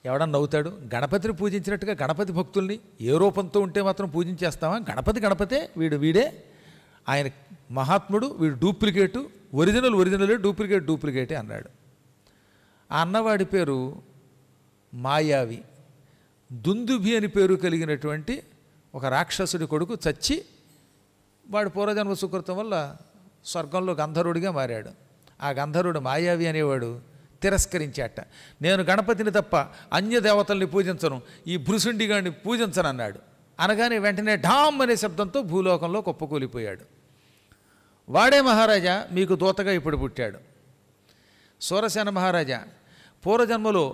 ఎవడన్నా నవ్వుతాడు, గణపతిని పూజించినట్టుగా గణపతి భక్తుల్ని ఏ రూపంతో ఉంటే మాత్రం పూజించేస్తామా? గణపతే, వీడే, ఆయన మహాత్ముడు, వీడు డూప్లికేటు, ఒరిజినలే, డూప్లికేటే అన్నాడు. ఆ అన్నవాడి పేరు మాయావి. దుందుభి అని పేరు కలిగినటువంటి ఒక రాక్షసుడి కొడుకు చచ్చి వాడు పూర్వజన్మ సుకృతం వల్ల స్వర్గంలో గంధర్వుడిగా మారాడు. ఆ గంధర్వుడు మాయావి అనేవాడు తిరస్కరించాట. నేను గణపతిని తప్ప అన్య దేవతల్ని పూజించను, ఈ భృసుండి గారిని పూజించను అన్నాడు. అనగానే వెంటనే ఢామ్ అనే శబ్దంతో భూలోకంలో కుప్పకూలిపోయాడు. వాడే మహారాజా మీకు దూతగా ఇప్పుడు పుట్టాడు. సూరసేన మహారాజా పూర్వజన్మలో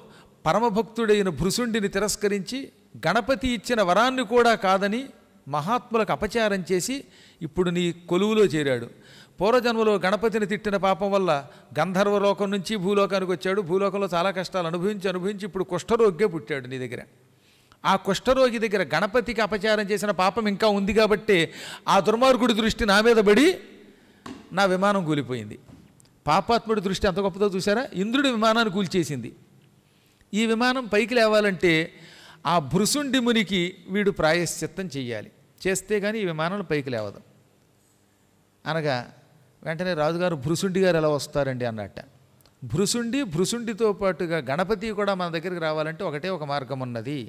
పరమభక్తుడైన భృసుండిని తిరస్కరించి గణపతి ఇచ్చిన వరాన్ని కూడా కాదని మహాత్ములకు అపచారం చేసి ఇప్పుడు నీ కొలువులో చేరాడు. పూర్వజన్మలో గణపతిని తిట్టిన పాపం వల్ల గంధర్వలోకం నుంచి భూలోకానికి వచ్చాడు. భూలోకంలో చాలా కష్టాలు అనుభవించి ఇప్పుడు కుష్ఠరోగిగా పుట్టాడు నీ దగ్గర. ఆ కుష్ఠరోగి దగ్గర గణపతికి అపచారం చేసిన పాపం ఇంకా ఉంది కాబట్టి ఆ దుర్మార్గుడి దృష్టి నా మీద పడి నా విమానం కూలిపోయింది. పాపాత్ముడి దృష్టి అంత గొప్పదో చూసారా? ఇంద్రుడి విమానాన్ని కూల్చేసింది. ఈ విమానం పైకి లేవాలంటే ఆ భృసుండి మునికి వీడు ప్రాయశ్చిత్తం చెయ్యాలి, చేస్తే కానీ ఈ విమానం పైకి లేవదు. అనగా వెంటనే రాజుగారు భృసుండి గారు ఎలా వస్తారండి అన్నట్ట. భృసుండితో పాటుగా గణపతి కూడా మన దగ్గరికి రావాలంటే ఒకటే ఒక మార్గం ఉన్నది,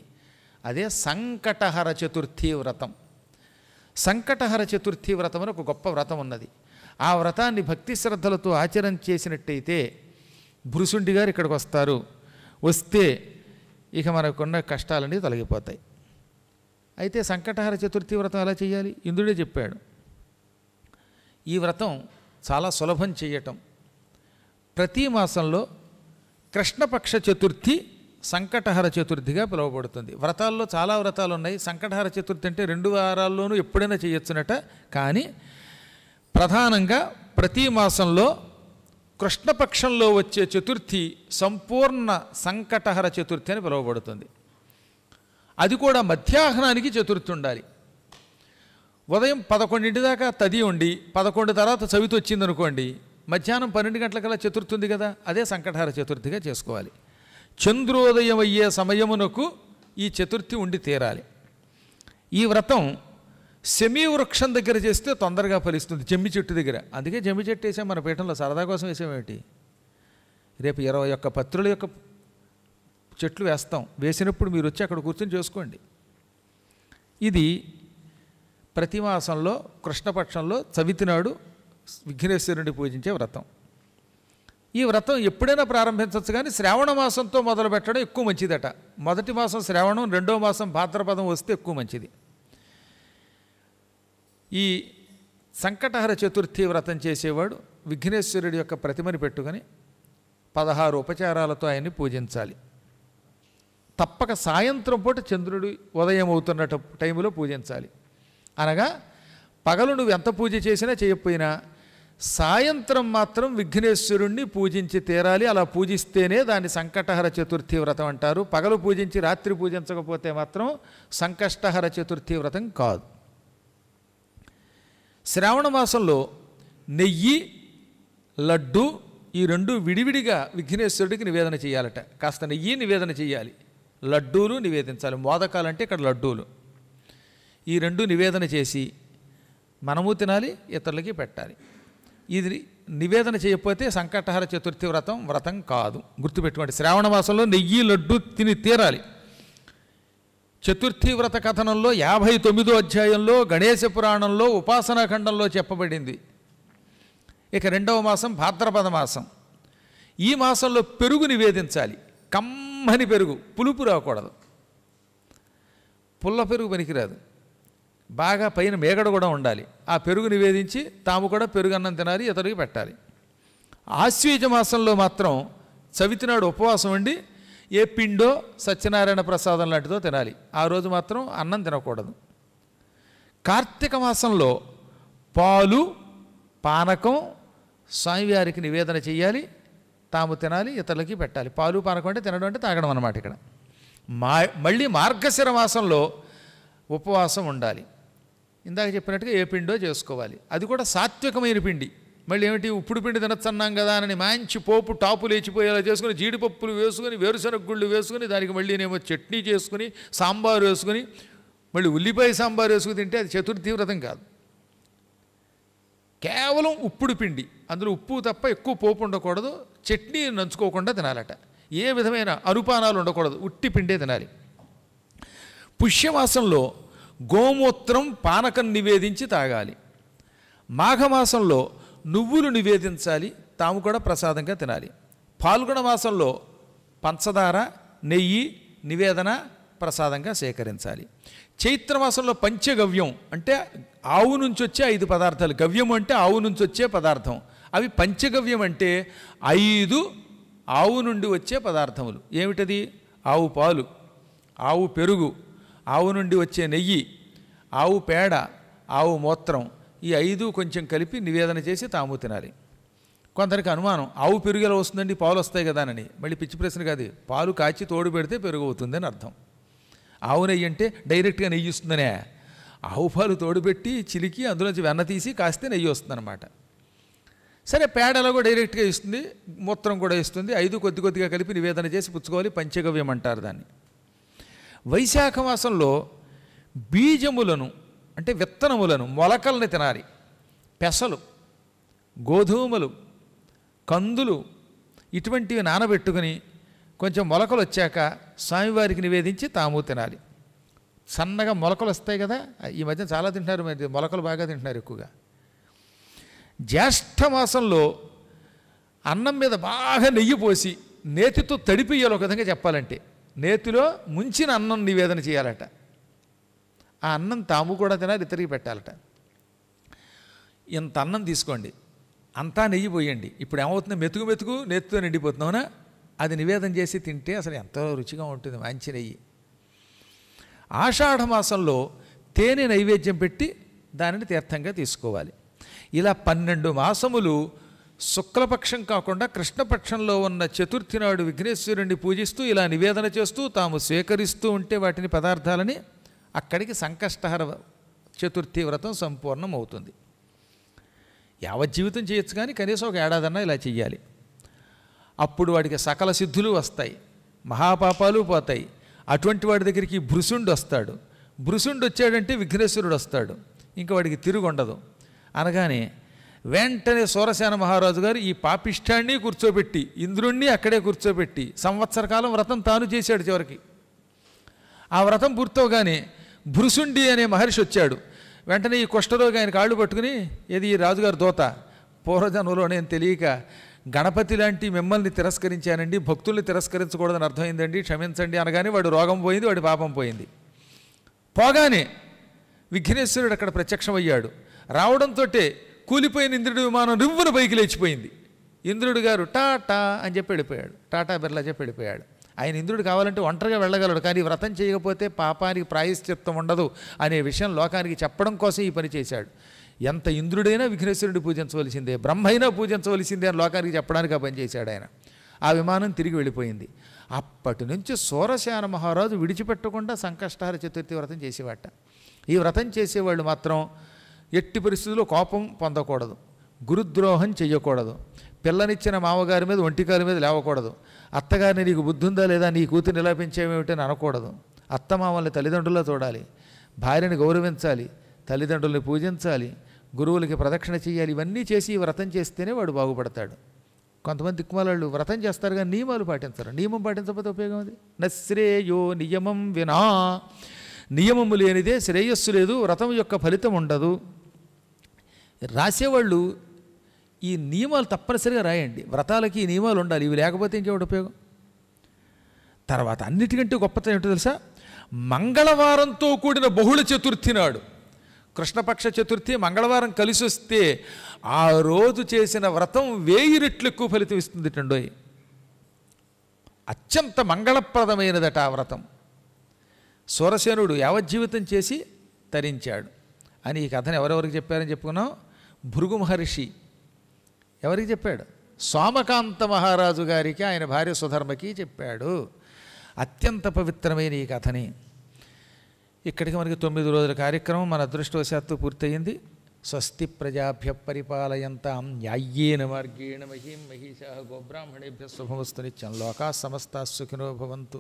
అదే సంకటహర చతుర్థి వ్రతం. సంకటహర చతుర్థి వ్రతం అని ఒక గొప్ప వ్రతం ఉన్నది. ఆ వ్రతాన్ని భక్తి శ్రద్ధలతో ఆచరణ చేసినట్టయితే భృసుండి గారు ఇక్కడికి వస్తారు. వస్తే ఇక మనకున్న కష్టాలన్నీ తొలగిపోతాయి. అయితే సంకటహర చతుర్థి వ్రతం ఎలా చేయాలి? ఇంద్రుడే చెప్పాడు. ఈ వ్రతం చాలా సులభం చేయటం. ప్రతి మాసంలో కృష్ణపక్ష చతుర్థి సంకటహర చతుర్థిగా పిలువబడుతుంది. వ్రతాల్లో చాలా వ్రతాలు ఉన్నాయి. సంకటహర చతుర్థి అంటే 2 వారాల్లోనూ ఎప్పుడైనా చేయొచ్చునట. కానీ ప్రధానంగా ప్రతి మాసంలో కృష్ణపక్షంలో వచ్చే చతుర్థి సంపూర్ణ సంకటహర చతుర్థి అని పిలువబడుతుంది. అది కూడా మధ్యాహ్నానికి చతుర్థి ఉండాలి. ఉదయం 11 దాకా తది ఉండి 11 తర్వాత చవితి వచ్చిందనుకోండి, మధ్యాహ్నం 12 గంటలకల్లా చతుర్థి ఉంది కదా, అదే సంకటహర చతుర్థిగా చేసుకోవాలి. చంద్రోదయం అయ్యే సమయమునకు ఈ చతుర్థి ఉండి తీరాలి. ఈ వ్రతం శమీ వృక్షం దగ్గర చేస్తే తొందరగా ఫలిస్తుంది, జమ్మి చెట్టు దగ్గర. అందుకే జమ్మి చెట్టు వేసాం మన పీఠంలో, సరదా కోసం వేసామేమిటి. రేపు 21 పత్రుల యొక్క చెట్లు వేస్తాం. వేసినప్పుడు మీరు వచ్చి అక్కడ కూర్చొని చేసుకోండి. ఇది ప్రతి మాసంలో కృష్ణపక్షంలో చవితి నాడు విఘ్నేశ్వరుడిని పూజించే వ్రతం. ఈ వ్రతం ఎప్పుడైనా ప్రారంభించవచ్చు, కానీ శ్రావణ మాసంతో మొదలు పెట్టడం ఎక్కువ మంచిదట. మొదటి మాసం శ్రావణం, 2వ మాసం భాద్రపదం వస్తే ఎక్కువ మంచిది. ఈ సంకటహర చతుర్థి వ్రతం చేసేవాడు విఘ్నేశ్వరుడి యొక్క ప్రతిమని పెట్టుకొని 16 ఉపచారాలతో ఆయన్ని పూజించాలి. తప్పక సాయంత్రం పూట చంద్రుడు ఉదయం అవుతున్న టైంలో పూజించాలి. అనగా పగలు నువ్వు ఎంత పూజ చేసినా చేయకపోయినా సాయంత్రం మాత్రం విఘ్నేశ్వరుణ్ణి పూజించి తీరాలి. అలా పూజిస్తేనే దాన్ని సంకటహర చతుర్థి వ్రతం అంటారు. పగలు పూజించి రాత్రి పూజించకపోతే మాత్రం సంకష్టహర చతుర్థి వ్రతం కాదు. శ్రావణ మాసంలో నెయ్యి, లడ్డు ఈ 2 విడివిడిగా విఘ్నేశ్వరుడికి నివేదన చేయాలట. కాస్త నెయ్యి నివేదన చేయాలి, లడ్డూలు నివేదించాలి. మోదకాలంటే ఇక్కడ లడ్డూలు. ఈ 2 నివేదన చేసి మనము తినాలి, ఇతరులకి పెట్టాలి. ఇది నివేదన చేయకపోతే సంకటహర చతుర్థి వ్రతం కాదు. గుర్తుపెట్టుకోండి, శ్రావణ మాసంలో నెయ్యి లడ్డు తిని తీరాలి. చతుర్థి వ్రత కథనంలో 59వ అధ్యాయంలో గణేశ పురాణంలో ఉపాసనాఖండంలో చెప్పబడింది. ఇక 2వ మాసం భాద్రపద మాసం. ఈ మాసంలో పెరుగు నివేదించాలి. కమ్మని పెరుగు, పులుపు రాకూడదు. పుల్ల పెరుగు పనికిరాదు. బాగా పైన మేగడ కూడా ఉండాలి. ఆ పెరుగు నివేదించి తాము కూడా పెరుగన్నం తినాలి, ఇతరులకి పెట్టాలి. ఆశ్వీజ మాసంలో మాత్రం చవితి నాడు ఉపవాసం ఉండి ఏ పిండో సత్యనారాయణ ప్రసాదం లాంటిదో తినాలి. ఆ రోజు మాత్రం అన్నం తినకూడదు. కార్తీక మాసంలో పాలు, పానకం స్వామివారికి నివేదన చేయాలి, తాము తినాలి, ఇతరులకి పెట్టాలి. పాలు పానకం అంటే తినడం అంటే తాగడం అన్నమాట. ఇక్కడ మళ్ళీ మార్గశిర మాసంలో ఉపవాసం ఉండాలి. ఇందాక చెప్పినట్టుగా ఏ పిండో చేసుకోవాలి. అది కూడా సాత్వికమైన పిండి. మళ్ళీ ఏమిటి, ఉప్పుడు పిండి తినచ్చన్నాం కదా అని మంచి పోపు టాపు లేచిపోయేలా చేసుకుని జీడిపప్పులు వేసుకొని వేరుశనగ గుళ్ళు వేసుకుని దానికి మళ్ళీనేమో చట్నీ చేసుకుని సాంబారు వేసుకుని మళ్ళీ ఉల్లిపాయ సాంబారు వేసుకుని తింటే అది చతుర్థి వ్రతం కాదు. కేవలం ఉప్పుడు పిండి, అందులో ఉప్పు తప్ప ఎక్కువ పోపు ఉండకూడదు, చట్నీ నంచుకోకుండా తినాలట. ఏ విధమైన అనుపానాలు ఉండకూడదు, ఉట్టి పిండే తినాలి. పుష్యమాసంలో గోమూత్రం పానకం నివేదించి తాగాలి. మాఘమాసంలో నువ్వులు నివేదించాలి, తాము కూడా ప్రసాదంగా తినాలి. పాల్గొన మాసంలో పంచదార, నెయ్యి నివేదన ప్రసాదంగా సేకరించాలి. చైత్రమాసంలో పంచగవ్యం అంటే ఆవు నుంచి వచ్చే 5 పదార్థాలు. గవ్యం అంటే ఆవు నుంచి వచ్చే పదార్థం. అవి పంచగవ్యం అంటే 5 ఆవు నుండి వచ్చే పదార్థములు. ఏమిటది? ఆవు పాలు, ఆవు పెరుగు, ఆవు నుండి వచ్చే నెయ్యి, ఆవు పేడ, ఆవు మూత్రం. ఈ 5 కొంచెం కలిపి నివేదన చేసి తాము తినాలి. కొందరికి అనుమానం, ఆవు పెరుగు ఎలా వస్తుందండి, పాలు వస్తాయి కదా అని. మళ్ళీ పిచ్చి ప్రశ్న కాదు. పాలు కాచి తోడు పెడితే పెరుగు అవుతుందని అర్థం. ఆవు నెయ్యి అంటే డైరెక్ట్గా నెయ్యి వస్తుందనే. ఆవు పాలు తోడుపెట్టి చిలికి అందులోంచి వెన్న తీసి కాస్తే నెయ్యి వస్తుందన్నమాట. సరే, పేడ ఎలాగో డైరెక్ట్గా ఇస్తుంది, మూత్రం కూడా ఇస్తుంది. 5 కొద్ది కొద్దిగా కలిపి నివేదన చేసి పుచ్చుకోవాలి. పంచగవ్యం అంటారు దాన్ని. వైశాఖ మాసంలో బీజములను అంటే విత్తనములను, మొలకల్ని తినాలి. పెసలు, గోధుమలు, కందులు ఇటువంటివి నానబెట్టుకుని కొంచెం మొలకలు వచ్చాక స్వామివారికి నివేదించి తాము తినాలి. సన్నగా మొలకలు వస్తాయి కదా, ఈ మధ్య చాలా తింటున్నారు, మరి మొలకలు బాగా తింటున్నారు ఎక్కువగా. జ్యేష్ఠ మాసంలో అన్నం మీద బాగా నెయ్యి పోసి నేతితో తడిపియ్యాలి. ఒక విధంగా చెప్పాలంటే నేతిలో ముంచిన అన్నం నివేదన చేయాలట. ఆ అన్నం తాము కూడా తినాలి, ఇతరికి పెట్టాలట. ఇంత అన్నం తీసుకోండి, అంతా నెయ్యి పోయండి. ఇప్పుడు ఏమవుతుంది, మెతుకు మెతుకు నెత్తుతో నిండిపోతున్నావునా, అది నివేదన చేసి తింటే అసలు ఎంతో రుచిగా ఉంటుంది, మంచి నెయ్యి. ఆషాఢ మాసంలో తేనె నైవేద్యం పెట్టి దానిని తీర్థంగా తీసుకోవాలి. ఇలా 12 మాసములు శుక్లపక్షం కాకుండా కృష్ణపక్షంలో ఉన్న చతుర్థి నాడు విఘ్నేశ్వరుణ్ణి పూజిస్తూ ఇలా నివేదన చేస్తూ తాము స్వీకరిస్తూ ఉంటే వాటిని పదార్థాలని అక్కడికి సంకష్టహర చతుర్థి వ్రతం సంపూర్ణం అవుతుంది. యావజ్జీవితం చేయొచ్చు, కానీ కనీసం ఒక ఏడాదన్నా ఇలా చెయ్యాలి. అప్పుడు వాడికి సకల సిద్ధులు వస్తాయి, మహాపాపాలు పోతాయి. అటువంటి వాడి దగ్గరికి భృశుండు వస్తాడు. భృశుండు వచ్చాడంటే విఘ్నేశ్వరుడు వస్తాడు, ఇంకా వాడికి తిరుగుండదు. అనగానే వెంటనే సూరసేన మహారాజు గారు ఈ పాపిష్టాన్ని కూర్చోబెట్టి, ఇంద్రుణ్ణి అక్కడే కూర్చోబెట్టి సంవత్సర కాలం వ్రతం తాను చేశాడు. చివరికి ఆ వ్రతం పూర్తవగానే భృశుండి అనే మహర్షి వచ్చాడు. వెంటనే ఈ కుష్ఠరోగి ఆయన కాళ్ళు పట్టుకుని, ఏది ఈ రాజుగారు దోత, పూర్వజన్మలో నేను తెలియక గణపతి లాంటి మిమ్మల్ని తిరస్కరించానండి, భక్తుల్ని తిరస్కరించకూడదని అర్థమైందండి, క్షమించండి అనగానే వాడు రోగం పోయింది, వాడి పాపం పోయింది. పోగానే విఘ్నేశ్వరుడు అక్కడ ప్రత్యక్షమయ్యాడు. రావడంతో కూలిపోయిన ఇంద్రుడి విమానం రివ్వున పైకి లేచిపోయింది. ఇంద్రుడు గారు టాటా అని చెప్పి వెళ్ళిపోయాడు, టాటా బిర్లా చెప్పి వెళ్ళిపోయాడు. ఆయన ఇంద్రుడు కావాలంటే ఒంటరిగా వెళ్ళగలడు, కానీ వ్రతం చేయకపోతే పాపానికి ప్రాయశ్చిత్తం ఉండదు అనే విషయం లోకానికి చెప్పడం కోసం ఈ పని చేశాడు. ఎంత ఇంద్రుడైనా విఘ్నేశ్వరుడి పూజించవలసిందే, బ్రహ్మైనా పూజించవలసిందే అని లోకానికి చెప్పడానికి ఆ పని చేశాడు ఆయన. ఆ విమానం తిరిగి వెళ్ళిపోయింది. అప్పటి నుంచి సూరసేన మహారాజు విడిచిపెట్టకుండా సంకష్టహర చతుర్థి వ్రతం చేసేవాట. ఈ వ్రతం చేసేవాళ్ళు మాత్రం ఎట్టి పరిస్థితుల్లో కోపం పొందకూడదు, గురుద్రోహం చెయ్యకూడదు, పిల్లనిచ్చిన మామగారి మీద ఒంటికాల మీద లేవకూడదు, అత్తగారిని నీకు బుద్ధి ఉందా లేదా, నీ కూతురు ఇలా పెంచేమేమిటని అనకూడదు, అత్తమామల్ని తల్లిదండ్రుల్లో చూడాలి, భార్యని గౌరవించాలి, తల్లిదండ్రుల్ని పూజించాలి, గురువులకి ప్రదక్షిణ చేయాలి. ఇవన్నీ చేసి ఈ వ్రతం చేస్తేనే వాడు బాగుపడతాడు. కొంతమంది దిక్కుమాలాళ్ళు వ్రతం చేస్తారు కానీ నియమాలు పాటించరు. నియమం పాటించకపోతే ఉపయోగం అది. నశ్రేయో నియమం వినా, నియమము లేనిదే శ్రేయస్సు లేదు, వ్రతం యొక్క ఫలితం ఉండదు. రాసేవాళ్ళు ఈ నియమాలు తప్పనిసరిగా రాయండి. వ్రతాలకి ఈ నియమాలు ఉండాలి, ఇవి లేకపోతే ఇంకేమిటి ఉపయోగం. తర్వాత అన్నిటికంటే గొప్పతనం ఏంటో తెలుసా, మంగళవారంతో కూడిన బహుళ చతుర్థి నాడు, కృష్ణపక్ష చతుర్థి మంగళవారం కలిసి వస్తే ఆ రోజు చేసిన వ్రతం 1000 రెట్లు ఎక్కువ ఫలితం ఇస్తుంది టండోయ్. అత్యంత మంగళప్రదమైనదట ఆ వ్రతం. సూరసేనుడు యావజ్జీవితం చేసి తరించాడు అని ఈ కథను ఎవరెవరికి చెప్పారని చెప్పుకున్నాం. భృగు మహర్షి ఎవరికి చెప్పాడు? సోమకాంత మహారాజు గారికి, ఆయన భార్య సుధర్మకి చెప్పాడు అత్యంత పవిత్రమైన ఈ కథని. ఇక్కడికి మనకి 9 రోజుల కార్యక్రమం మన అదృష్టవశాత్తు పూర్తయింది. స్వస్తి ప్రజాభ్య పరిపాలయంతాం న్యాయ్యేన మార్గేణ మహీం మహిషాః గోబ్రాహ్మణేభ్యः శుభమస్తు నిత్యం. లోకాః సమస్తాః సుఖినో భవంతు.